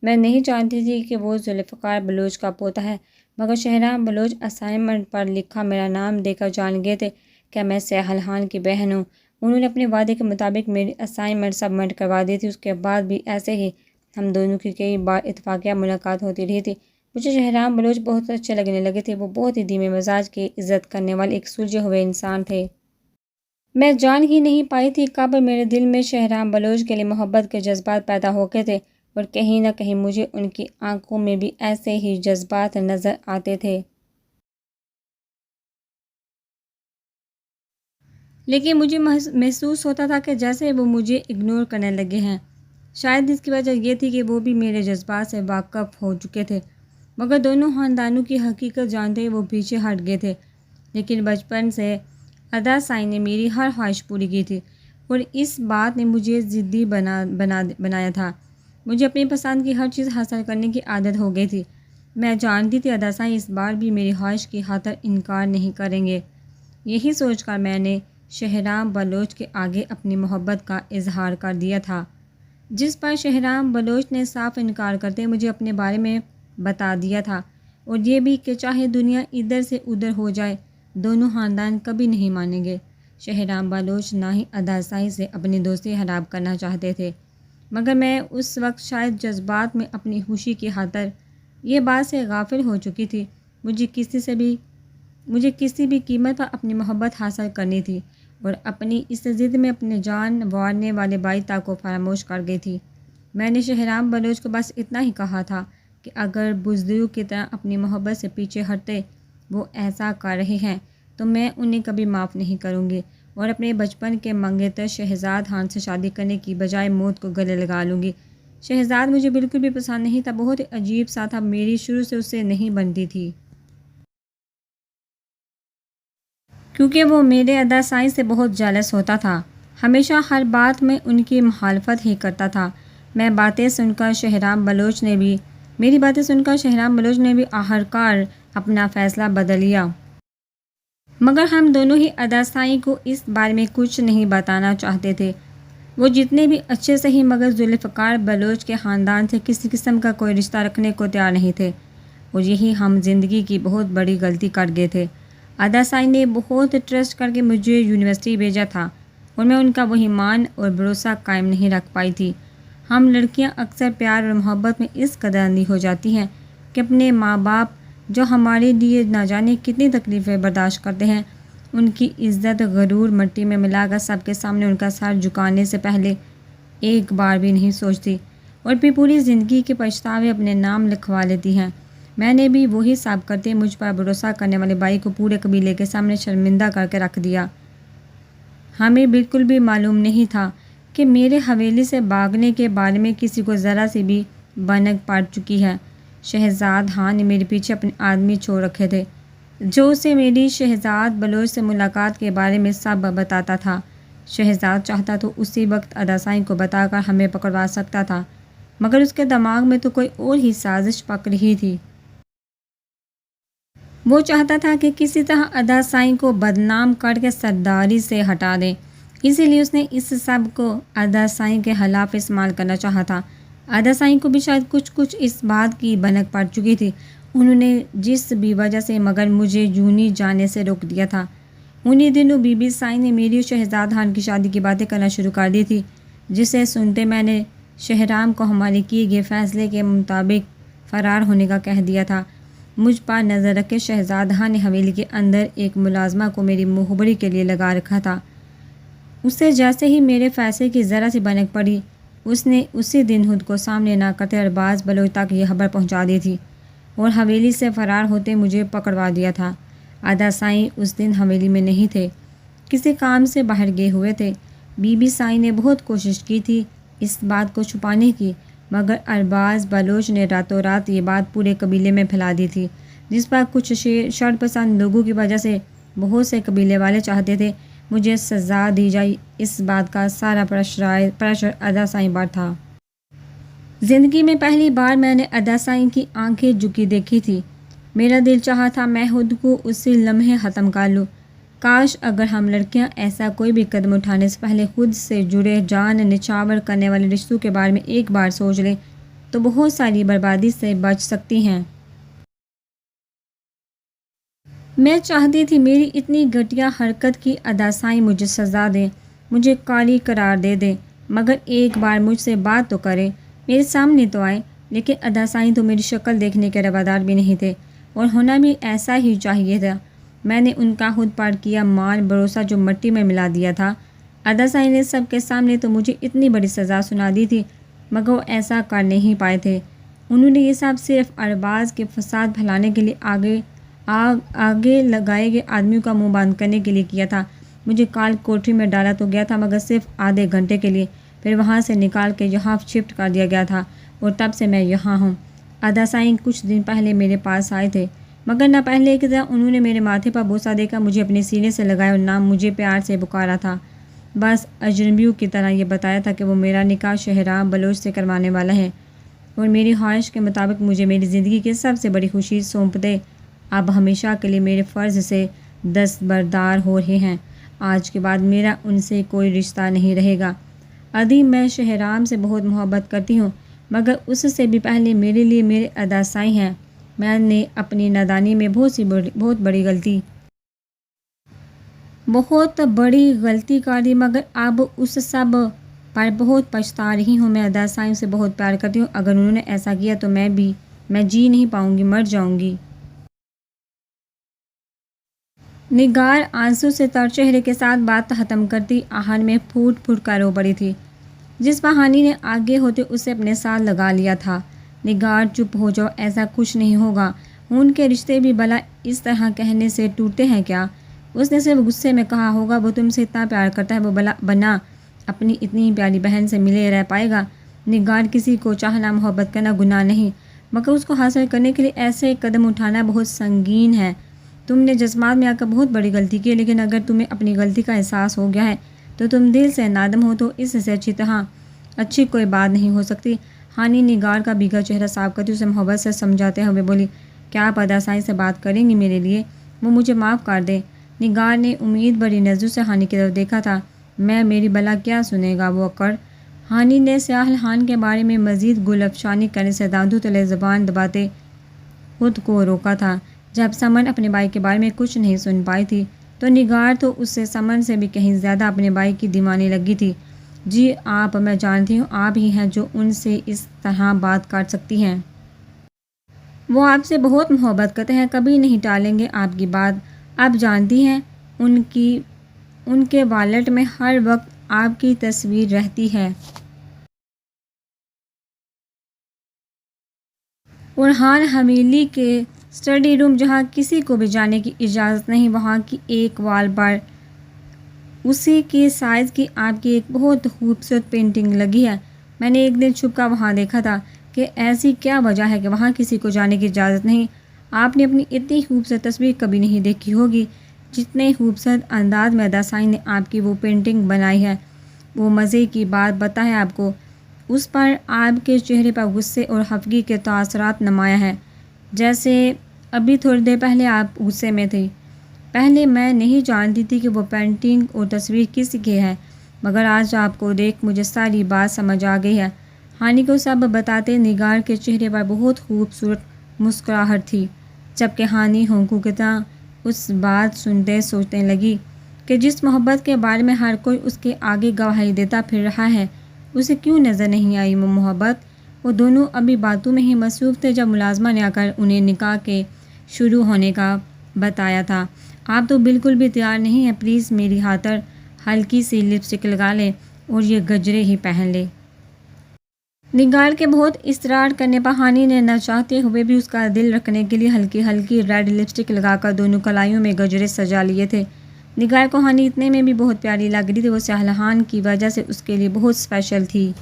میں نہیں جانتی تھی کہ وہ ذوالفقار بلوچ کا پوتا ہے، مگر شہرام بلوچ اسائنمنٹ پر لکھا میرا نام دے کر جان گئے تھے کہ میں سیالحان کی بہن ہوں۔ انہوں نے اپنے وعدے کے مطابق میری اسائنمنٹ سبمٹ کروا دی تھی۔ اس کے بعد بھی ایسے ہی ہم دونوں کی کئی بار اتفاقیہ ملاقات ہوتی رہی تھی۔ مجھے شہرام بلوچ بہت اچھے لگنے لگے تھے۔ وہ بہت ہی دھیمے مزاج کے، عزت کرنے والے ایک سلجھے ہوئے انسان تھے۔ میں جان ہی نہیں پائی تھی کب میرے دل میں شہرام بلوچ کے لیے محبت کے جذبات پیدا ہو گئے تھے، اور کہیں نہ کہیں مجھے ان کی آنکھوں میں بھی ایسے ہی جذبات نظر آتے تھے۔ لیکن مجھے محسوس ہوتا تھا کہ جیسے وہ مجھے اگنور کرنے لگے ہیں۔ شاید اس کی وجہ یہ تھی کہ وہ بھی میرے جذبات سے واقف ہو چکے تھے، مگر دونوں خاندانوں کی حقیقت جانتے ہوئے وہ پیچھے ہٹ گئے تھے۔ لیکن بچپن سے ادا سائی نے میری ہر خواہش پوری کی تھی، اور اس بات نے مجھے ضدی بنایا تھا۔ مجھے اپنی پسند کی ہر چیز حاصل کرنے کی عادت ہو گئی تھی۔ میں جانتی تھی ادا سائی اس بار بھی میری خواہش کی خاطر انکار نہیں کریں گے۔ یہی سوچ کر میں نے شہرام بلوچ کے آگے اپنی محبت کا اظہار کر دیا تھا، جس پر شہرام بلوچ نے صاف انکار کرتے مجھے اپنے بارے میں بتا دیا تھا، اور یہ بھی کہ چاہے دنیا ادھر سے ادھر ہو جائے، دونوں خاندان کبھی نہیں مانیں گے۔ شہرام بلوچ نہ ہی ادا سائی سے اپنی دوستی خراب کرنا چاہتے تھے، مگر میں اس وقت شاید جذبات میں اپنی خوشی کی خاطر یہ بات سے غافل ہو چکی تھی۔ مجھے کسی بھی قیمت پر اپنی محبت حاصل کرنی تھی، اور اپنی اس ضد میں اپنے جان وارنے والے بھائی تا کو فراموش کر گئی تھی۔ میں نے شہرام بلوچ کو بس اتنا ہی کہا تھا کہ اگر بزدلوں کی طرح اپنی محبت سے پیچھے ہٹتے وہ ایسا کر رہے ہیں تو میں انہیں کبھی معاف نہیں کروں گی، اور اپنے بچپن کے منگیتر شہزاد خان سے شادی کرنے کی بجائے موت کو گلے لگا لوں گی۔ شہزاد مجھے بالکل بھی پسند نہیں تھا، بہت عجیب سا تھا، میری شروع سے اس سے نہیں بنتی تھی، کیونکہ وہ میرے ادا سائی سے بہت جیلس ہوتا تھا، ہمیشہ ہر بات میں ان کی مخالفت ہی کرتا تھا۔ میری باتیں سن کر شہرام بلوچ نے بھی آخرکار اپنا فیصلہ بدل لیا، مگر ہم دونوں ہی ادا سائی کو اس بارے میں کچھ نہیں بتانا چاہتے تھے۔ وہ جتنے بھی اچھے سے ہی مگر ذوالفقار بلوچ کے خاندان سے کسی قسم کا کوئی رشتہ رکھنے کو تیار نہیں تھے، اور یہی ہم زندگی کی بہت بڑی غلطی کر گئے تھے۔ ادا سائی نے بہت ٹرسٹ کر کے مجھے یونیورسٹی بھیجا تھا، اور میں ان کا وہی مان اور بھروسہ قائم نہیں رکھ پائی تھی۔ ہم لڑکیاں اکثر پیار اور محبت میں اس قدر اندھی ہو جاتی ہیں کہ اپنے ماں باپ جو ہمارے لیے نہ جانے کتنی تکلیفیں برداشت کرتے ہیں، ان کی عزت غرور مٹی میں ملا کر سب کے سامنے ان کا سر جھکانے سے پہلے ایک بار بھی نہیں سوچتی، اور پھر پوری زندگی کے پچھتاوے اپنے نام لکھوا لیتی ہیں۔ میں نے بھی وہی سب کرتے مجھ پر بھروسہ کرنے والے بھائی کو پورے قبیلے کے سامنے شرمندہ کر کے رکھ دیا۔ ہمیں بالکل بھی معلوم نہیں تھا کہ میرے حویلی سے بھاگنے کے بارے میں کسی کو ذرا سی بھی بھنک پڑ چکی ہے۔ شہزاد خان نے میرے پیچھے اپنے آدمی چھوڑ رکھے تھے، جو اسے میری شہزاد بلوچ سے ملاقات کے بارے میں سب بتاتا تھا۔ شہزاد چاہتا تو اسی وقت ادا سائی کو بتا کر ہمیں پکڑوا سکتا تھا، مگر اس کے دماغ میں تو کوئی اور ہی سازش پک رہی تھی۔ وہ چاہتا تھا کہ کسی طرح ادا سائی کو بدنام کر کے سرداری سے ہٹا دیں، اسی لیے اس نے اس سب کو ادا سائی کے خلاف استعمال کرنا چاہا تھا۔ ادا سائی کو بھی شاید کچھ اس بات کی بھنک پڑ چکی تھی، انہوں نے جس بھی وجہ سے مگر مجھے یونی جانے سے روک دیا تھا۔ انہی دنوں بی بی سائی نے میری اور شہزاد خان کی شادی کی باتیں کرنا شروع کر دی تھی، جسے سنتے میں نے شہرام کو ہمارے کیے گئے فیصلے کے مطابق فرار ہونے کا کہہ دیا تھا۔ مجھ پر نظر رکھے شہزاد خان نے حویلی کے اندر ایک ملازمہ کو میری مخبری کے لیے لگا رکھا تھا۔ اسے جیسے ہی میرے فیصلے کی ذرا سی بھنک پڑی، اس نے اسی دن خود کو سامنے نہ کرتے ارباز بلوچ تک یہ خبر پہنچا دی تھی، اور حویلی سے فرار ہوتے مجھے پکڑوا دیا تھا۔ ادا سائی اس دن حویلی میں نہیں تھے، کسی کام سے باہر گئے ہوئے تھے۔ بی بی سائی نے بہت کوشش کی تھی اس بات کو چھپانے کی، مگر ارباز بلوچ نے راتوں رات یہ بات پورے قبیلے میں پھیلا دی تھی، جس پر کچھ شر پسند لوگوں کی وجہ سے بہت سے قبیلے والے چاہتے تھے مجھے سزا دی جائے۔ اس بات کا سارا پریشر ادا سائی پر تھا۔ زندگی میں پہلی بار میں نے ادا سائی کی آنکھیں جھکی دیکھی تھی۔ میرا دل چاہا تھا میں خود کو اسی لمحے ختم کر لوں۔ کاش اگر ہم لڑکیاں ایسا کوئی بھی قدم اٹھانے سے پہلے خود سے جڑے جان نچھاور کرنے والے رشتوں کے بارے میں ایک بار سوچ لیں تو بہت ساری بربادی سے بچ سکتی ہیں۔ میں چاہتی تھی میری اتنی گھٹیا حرکت کی ادا سائی مجھے سزا دیں، مجھے کالی قرار دے دیں، مگر ایک بار مجھ سے بات تو کریں۔ میرے سامنے تو آئے، لیکن ادا سائیں تو میری شکل دیکھنے کے روادار بھی نہیں تھے، اور ہونا بھی ایسا ہی چاہیے تھا۔ میں نے ان کا خود پار کیا مان بھروسہ جو مٹی میں ملا دیا تھا۔ ادا سائیں نے سب کے سامنے تو مجھے اتنی بڑی سزا سنا دی تھی، مگر وہ ایسا کر نہیں پائے تھے۔ انہوں نے یہ سب صرف ارباز کے فساد پھیلانے کے لیے آگے لگائے گئے آدمیوں کا منہ بند کرنے کے لیے کیا تھا۔ مجھے کال کوٹری میں ڈالا تو گیا تھا، مگر صرف آدھے گھنٹے کے لیے، پھر وہاں سے نکال کے یہاں شفٹ کر دیا گیا تھا، اور تب سے میں یہاں ہوں۔ ادا سائیں کچھ دن پہلے میرے پاس آئے تھے، مگر نہ پہلے کی طرح انہوں نے میرے ماتھے پر بوسہ دے کر مجھے اپنے سینے سے لگایا اور نہ مجھے پیار سے پکارا تھا۔ بس اجنبیوں کی طرح یہ بتایا تھا کہ وہ میرا نکاح شہرام بلوچ سے کروانے والا ہے، اور میری خواہش کے مطابق مجھے میری زندگی کی سب سے بڑی خوشی سونپ دے۔ اب ہمیشہ کے لیے میرے فرض سے دستبردار ہو رہے ہیں۔ آج کے بعد میرا ان سے کوئی رشتہ نہیں رہے گا۔ ادھی میں شہرام سے بہت محبت کرتی ہوں، مگر اس سے بھی پہلے میرے لیے میرے ادا سائیں ہیں۔ میں نے اپنی نادانی میں بہت بڑی غلطی کر دی، مگر اب اس سب پر بہت پچھتا رہی ہوں۔ میں ادا سائیں سے بہت پیار کرتی ہوں۔ اگر انہوں نے ایسا کیا تو میں جی نہیں پاؤں گی، مر جاؤں گی۔ نگار آنسو سے تر چہرے کے ساتھ بات ختم کرتی آہن میں پھوٹ پھوٹ کر رو پڑی تھی، جس پر ہانی نے آگے ہوتے اسے اپنے ساتھ لگا لیا تھا۔ نگار چپ ہو جاؤ، ایسا کچھ نہیں ہوگا۔ ان کے رشتے بھی بھلا اس طرح کہنے سے ٹوٹتے ہیں کیا؟ اس نے صرف غصے میں کہا ہوگا، وہ تم سے اتنا پیار کرتا ہے، وہ بنا اپنی اتنی پیاری بہن سے ملے رہ پائے گا؟ نگار، کسی کو چاہنا محبت کرنا گناہ نہیں، مگر اس کو حاصل کرنے کے لیے ایسے قدم اٹھانا بہت سنگین ہے۔ تم نے جذبات میں آ کر بہت بڑی غلطی کی ہے، لیکن اگر تمہیں اپنی غلطی کا احساس ہو گیا ہے تو تم دل سے نادم ہو، تو اس سے اچھی کوئی بات نہیں ہو سکتی۔ ہانی نگار کا بھیگا چہرہ صاف کرتی اسے محبت سے سمجھاتے ہوئے بولی، کیا آپ ادا سائیں سے بات کریں گی میرے لیے؟ وہ مجھے معاف کر دیں۔ نگار نے امید بڑی نظروں سے ہانی کی طرف دیکھا تھا۔ میری بلا کیا سنے گا وہ اکڑ؟ ہانی نے سیاحل خان کے بارے میں مزید گل افشانی کرنے سے دانتوں تلے زبان دباتے خود کو روکا تھا۔ جب سمن اپنے بھائی کے بارے میں کچھ نہیں سن پائی تھی تو نگار تو اس سے سمن سے بھی کہیں زیادہ اپنے بھائی کی دیوانی لگی تھی۔ جی آپ، میں جانتی ہوں آپ ہی ہیں جو ان سے اس طرح بات کر سکتی ہیں۔ وہ آپ سے بہت محبت کرتے ہیں، کبھی نہیں ٹالیں گے آپ کی بات۔ آپ جانتی ہیں ان کے والٹ میں ہر وقت آپ کی تصویر رہتی ہے۔ اورحان حویلی کے اسٹڈی روم، جہاں کسی کو بھی جانے کی اجازت نہیں، وہاں کی ایک وال پر اسی کی سائز کی آپ کی ایک بہت خوبصورت پینٹنگ لگی ہے۔ میں نے ایک دن چھپ کر وہاں دیکھا تھا کہ ایسی کیا وجہ ہے کہ وہاں کسی کو جانے کی اجازت نہیں۔ آپ نے اپنی اتنی خوبصورت تصویر کبھی نہیں دیکھی ہوگی جتنے خوبصورت انداز میں ادا سائیں نے آپ کی وہ پینٹنگ بنائی ہے۔ وہ مزے کی بات بتائیں آپ کو، اس پر آپ کے چہرے پر غصے اور خفگی کے تاثرات نمایاں ہیں، جیسے ابھی تھوڑی دیر پہلے آپ غصے میں تھی۔ پہلے میں نہیں جانتی تھی کہ وہ پینٹنگ اور تصویر کس کی ہے، مگر آج آپ کو دیکھ مجھے ساری بات سمجھ آ گئی ہے۔ ہانی کو سب بتاتے نگار کے چہرے پر بہت خوبصورت مسکراہٹ تھی، جبکہ ہانی ہونکوں کی طرح اس بات سنتے سوچنے لگی کہ جس محبت کے بارے میں ہر کوئی اس کے آگے گواہی دیتا پھر رہا ہے، اسے کیوں نظر نہیں آئی وہ محبت؟ وہ دونوں ابھی باتوں میں ہی مصروف تھے جب ملازمہ نے آ کر انہیں نکاح کے شروع ہونے کا بتایا تھا۔ آپ تو بالکل بھی تیار نہیں ہیں، پلیز میری خاطر ہلکی سی لپسٹک لگا لیں اور یہ گجرے ہی پہن لیں۔ نگار کے بہت اصرار کرنے پر ہانی نے نہ چاہتے ہوئے بھی اس کا دل رکھنے کے لیے ہلکی ہلکی ریڈ لپسٹک لگا کر دونوں کلائیوں میں گجرے سجا لیے تھے۔ نگار کو ہانی اتنے میں بھی بہت پیاری لگ رہی تھی، وہ سیاحل خان کی وجہ سے اس کے لیے بہت اسپیشل تھی۔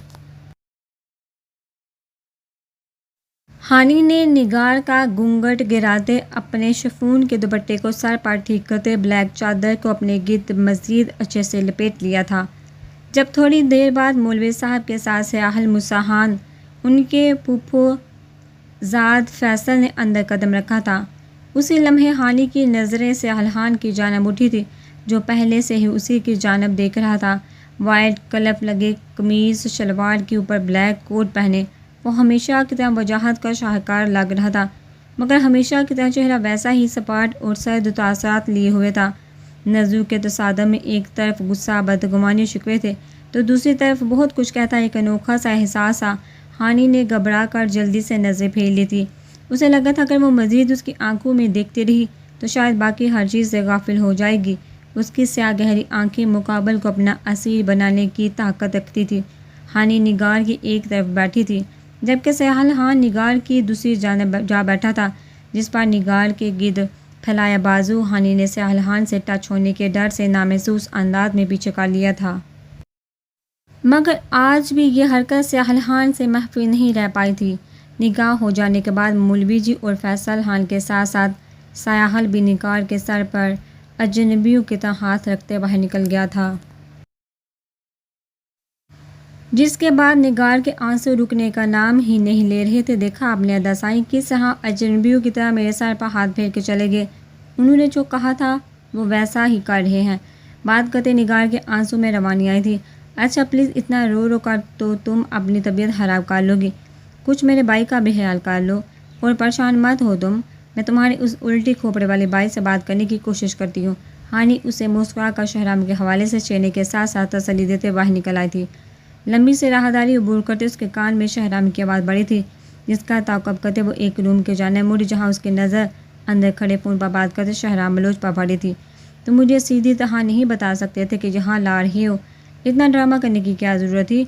ہانی نے نگار کا گھونگھٹ گراتے اپنے شفون کے دوپٹے کو سر پر ٹھیک کرتے بلیک چادر کو اپنے گرد مزید اچھے سے لپیٹ لیا تھا۔ جب تھوڑی دیر بعد مولوی صاحب کے ساتھ سیاحل موسیٰ خان، ان کے پھوپھو زاد فیصل نے اندر قدم رکھا تھا، اسی لمحے ہانی کی نظریں سیاحل خان کی جانب اٹھی تھی، جو پہلے سے ہی اسی کی جانب دیکھ رہا تھا۔ وائٹ کلف لگے قمیض شلوار کے اوپر بلیک کوٹ پہنے وہ ہمیشہ کی طرح وجاہت کا شاہکار لگ رہا تھا، مگر ہمیشہ کی طرح چہرہ ویسا ہی سپاٹ اور سرد تاثرات لیے ہوئے تھا۔ نظروں کے تصادم میں ایک طرف غصہ، بدگمانی، شکوے تھے، تو دوسری طرف بہت کچھ کہتا ایک انوکھا سا احساس تھا۔ ہانی نے گھبرا کر جلدی سے نظریں پھیر لی تھی۔ اسے لگا تھا اگر وہ مزید اس کی آنکھوں میں دیکھتی رہی تو شاید باقی ہر چیز سے غافل ہو جائے گی۔ اس کی سیاہ گہری آنکھیں مقابل کو اپنا اسیر بنانے کی طاقت رکھتی تھی۔ ہانی نگار کی ایک طرف بیٹھی تھی جبکہ سیاحان نگار کی دوسری جانب جا بیٹھا تھا، جس پر نگار کے گرد پھیلایا بازو ہانی نے سیاحان سے ٹچ ہونے کے ڈر سے نامحسوس انداز میں پیچھے کر لیا تھا۔ مگر آج بھی یہ حرکت سیاحان سے مخفی نہیں رہ پائی تھی۔ نگاہ ہو جانے کے بعد مولوی جی اور فیصل خان کے ساتھ ساتھ سیاحل بھی نگار کے سر پر اجنبیوں کی طرح ہاتھ رکھتے باہر نکل گیا تھا، جس کے بعد نگار کے آنسو رکنے کا نام ہی نہیں لے رہے تھے۔ دیکھا آپ نے اداسائی کس طرح اجنبیوں کی طرح میرے سر پر ہاتھ پھیر کے چلے گئے، انہوں نے جو کہا تھا وہ ویسا ہی کر رہے ہیں۔ بات کرتے نگار کے آنسو میں روانی آئی تھی۔ اچھا پلیز اتنا رو رو کر تو تم اپنی طبیعت خراب کر لو گی، کچھ میرے بھائی کا بھی خیال کر لو اور پریشان مت ہو تم، میں تمہاری اس الٹی کھوپڑے والے بھائی سے بات کرنے کی کوشش کرتی ہوں۔ ہانی اسے مسکرا کر شہرام کے حوالے سے چہرے کے ساتھ ساتھ تسلی دیتے باہر نکل آئی تھی۔ لمبی سی راہداری عبور کرتے اس کے کان میں شہرام کی آواز بڑی تھی، جس کا تعاقب کرتے وہ ایک روم کے جانب مڑی جہاں اس کی نظر اندر کھڑے فون پر بات کرتے شہرام بلوچ پر پڑی تھی۔ تم مجھے سیدھی طرح نہیں بتا سکتے تھے کہ یہاں لا رہے ہو، اتنا ڈرامہ کرنے کی کیا ضرورت تھی؟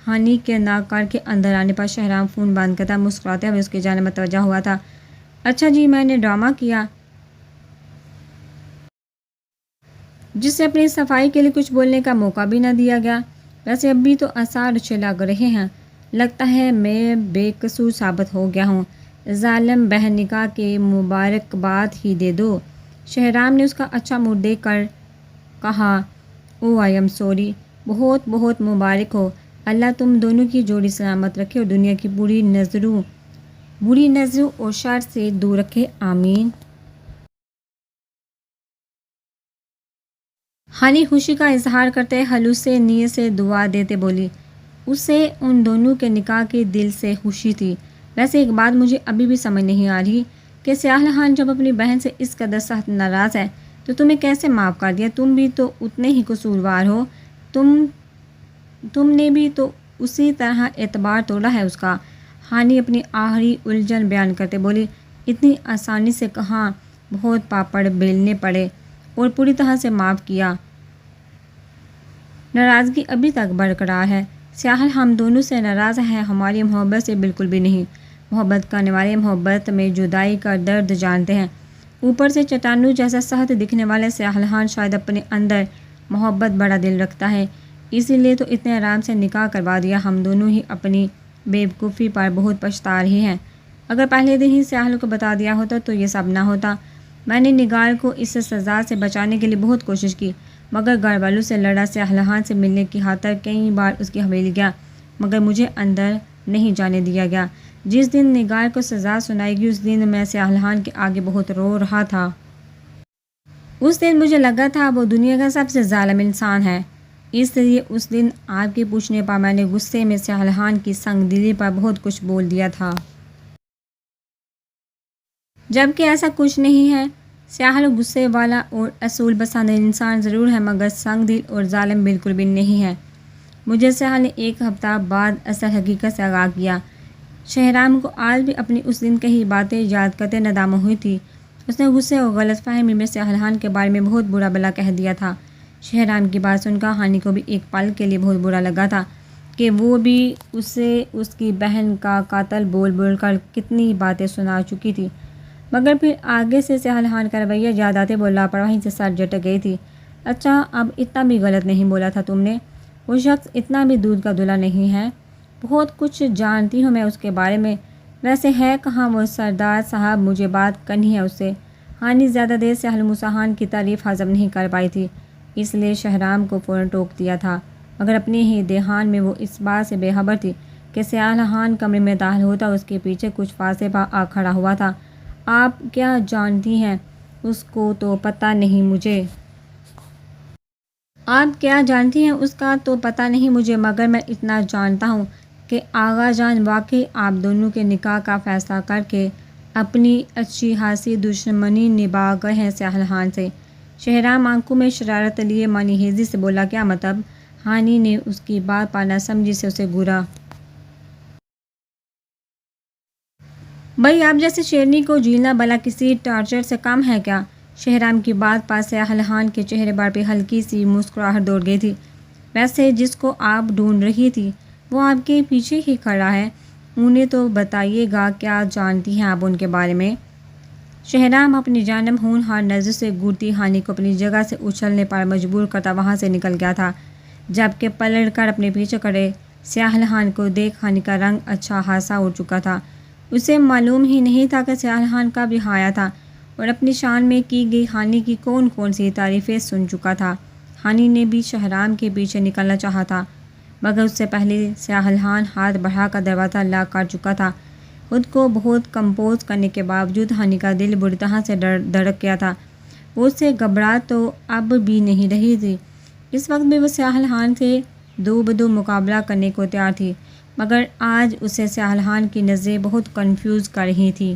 ہانی کے ناک کاٹ کے اندر آنے پر شہرام فون بند کرتا مسکراتے ہوئے اس کی جانب متوجہ ہوا تھا۔ اچھا جی میں نے ڈرامہ کیا، جس سے اپنی صفائی کے لیے کچھ بولنے کا موقع بھی نہ دیا گیا۔ ویسے اب بھی تو آثار اچھے لگ رہے ہیں، لگتا ہے میں بے قصور ثابت ہو گیا ہوں، ظالم بہن نکاح کے مبارکباد ہی دے دو۔ شہرام نے اس کا اچھا موڈ دیکھ کر کہا، او آئی ایم سوری، بہت بہت مبارک ہو، اللہ تم دونوں کی جوڑی سلامت رکھے اور دنیا کی بری نظروں اور شر سے دور رکھے، آمین۔ ہانی خوشی کا اظہار کرتے خلوص سے نیت سے دعا دیتے بولی، اسے ان دونوں کے نکاح کی دل سے خوشی تھی۔ ویسے ایک بات مجھے ابھی بھی سمجھ نہیں آ رہی کہ سیاح خان جب اپنی بہن سے اس قدر سخت ناراض ہے تو تمہیں کیسے معاف کر دیا؟ تم بھی تو اتنے ہی قصوروار ہو، تم نے بھی تو اسی طرح اعتبار توڑا ہے اس کا۔ ہانی اپنی آخری الجھن بیان کرتے بولی، اتنی آسانی سے کہاں، بہت پاپڑ بیلنے پڑے اور پوری طرح سے معاف کیا، ناراضگی ابھی تک برقرار ہے۔ سیاحل ہم دونوں سے ناراض ہیں، ہماری محبت سے بالکل بھی نہیں۔ محبت کرنے والے محبت میں جدائی کا درد جانتے ہیں۔ اوپر سے چٹانوں جیسا سخت دکھنے والے سیاحل خان شاید اپنے اندر محبت بڑا دل رکھتا ہے، اسی لیے تو اتنے آرام سے نکاح کروا دیا۔ ہم دونوں ہی اپنی بے وقوفی پر بہت پچھتا رہے ہیں، اگر پہلے دن ہی سیاحل کو بتا دیا ہوتا تو یہ سب نہ ہوتا۔ میں نے نگار کو اس سزا سے بچانے کے لیے بہت کوشش کی، مگر گھر والوں سے لڑا، سیاحل خان سے ملنے کی خاطر کئی بار اس کی حویلی گیا، مگر مجھے اندر نہیں جانے دیا گیا۔ جس دن نگار کو سزا سنائی گئی اس دن میں سیاحل خان کے آگے بہت رو رہا تھا۔ اس دن مجھے لگا تھا وہ دنیا کا سب سے ظالم انسان ہے، اس لیے اس دن آپ کے پوچھنے پر میں نے غصے میں سیاحل خان کی سنگ دلی پر بہت کچھ بول دیا تھا، جبکہ ایسا کچھ نہیں ہے۔ سیاحل غصے والا اور اصول پسند انسان ضرور ہے، مگر سنگ دل اور ظالم بالکل بھی نہیں ہے۔ مجھے سیاحل نے ایک ہفتہ بعد اصل حقیقت سے آگاہ کیا۔ شہرام کو آج بھی اپنی اس دن کہی باتیں یاد کرتے ندامت ہوئی تھی۔ اس نے غصے اور غلط فہمی میں سیاحل خان کے بارے میں بہت برا بھلا کہہ دیا تھا۔ شہرام کی بات سن کر ہانی کو بھی ایک پل کے لیے بہت برا لگا تھا کہ وہ بھی اسے اس کی بہن کا قاتل بول بول کر کتنی باتیں سنا چکی تھی، مگر پھر آگے سے سیاحل خان کا رویہ یاد آتے وہ لاپرواہی سے سر جھٹک گئی تھی۔ اچھا اب اتنا بھی غلط نہیں بولا تھا تم نے، وہ شخص اتنا بھی دودھ کا دھلا نہیں ہے، بہت کچھ جانتی ہوں میں اس کے بارے میں۔ ویسے ہے کہاں وہ سردار صاحب، مجھے بات کرنی ہے اس سے۔ ہانی زیادہ دیر سیاحل موسیٰ خان کی تعریف ہضم نہیں کر پائی تھی، اس لیے شہرام کو فوراً ٹوک دیا تھا، مگر اپنے ہی دھیان میں وہ اس بات سے بے خبر تھی کہ سیاحل خان کمرے میں داخل ہوتا اس کے پیچھے کچھ فاصلے پر آ کھڑا ہوا تھا۔ آپ کیا جانتی ہیں اس کو تو پتہ نہیں مجھے، آپ کیا جانتی ہیں اس کا تو پتہ نہیں مجھے، مگر میں اتنا جانتا ہوں کہ آغا جان واقعی آپ دونوں کے نکاح کا فیصلہ کر کے اپنی اچھی خاصی دشمنی نبھا گئے ہیں سیاحل خان سے۔ شہرام آنکھوں میں شرارت لیے معنی خیزی سے بولا، کیا مطلب؟ ہانی نے اس کی بات پر نہ سمجھی سے اسے گھورا۔ بھائی آپ جیسے شیرنی کو جیلنا بلا کسی ٹارچر سے کم ہے کیا؟ شہرام کی بات پر سیاح الحان کے چہرے پر پہ ہلکی سی مسکراہٹ دوڑ گئی تھی۔ ویسے جس کو آپ ڈھونڈ رہی تھی وہ آپ کے پیچھے ہی کھڑا ہے، انہیں تو بتائیے گا کیا جانتی ہیں آپ ان کے بارے میں؟ شہرام اپنی جانب ہونہار نظر سے گھورتی ہانی کو اپنی جگہ سے اچھلنے پر مجبور کرتا وہاں سے نکل گیا تھا، جبکہ پلٹ کر اپنے پیچھے کھڑے سیاح الحان کو دیکھ ہانی کا رنگ اچھا خاصا اڑ چکا تھا۔ اسے معلوم ہی نہیں تھا کہ سیاح الحان کب یہاں آیا تھا اور اپنی شان میں کی گئی ہانی کی کون کون سی تعریفیں سن چکا تھا۔ ہانی نے بھی شہرام کے پیچھے نکلنا چاہا تھا، مگر اس سے پہلے سیاح الحان ہاتھ بڑھا کر دروازہ لاک کر چکا تھا۔ خود کو بہت کمپوز کرنے کے باوجود ہانی کا دل بری طرح سے دھڑک گیا تھا۔ وہ اس سے گھبراہٹ تو اب بھی نہیں رہی تھی۔ اس وقت بھی وہ سیاح الحان سے دو بدو مقابلہ کرنے کو تیار تھی، مگر آج اسے سیاح الحان کی نظریں بہت کنفیوز کر رہی تھی۔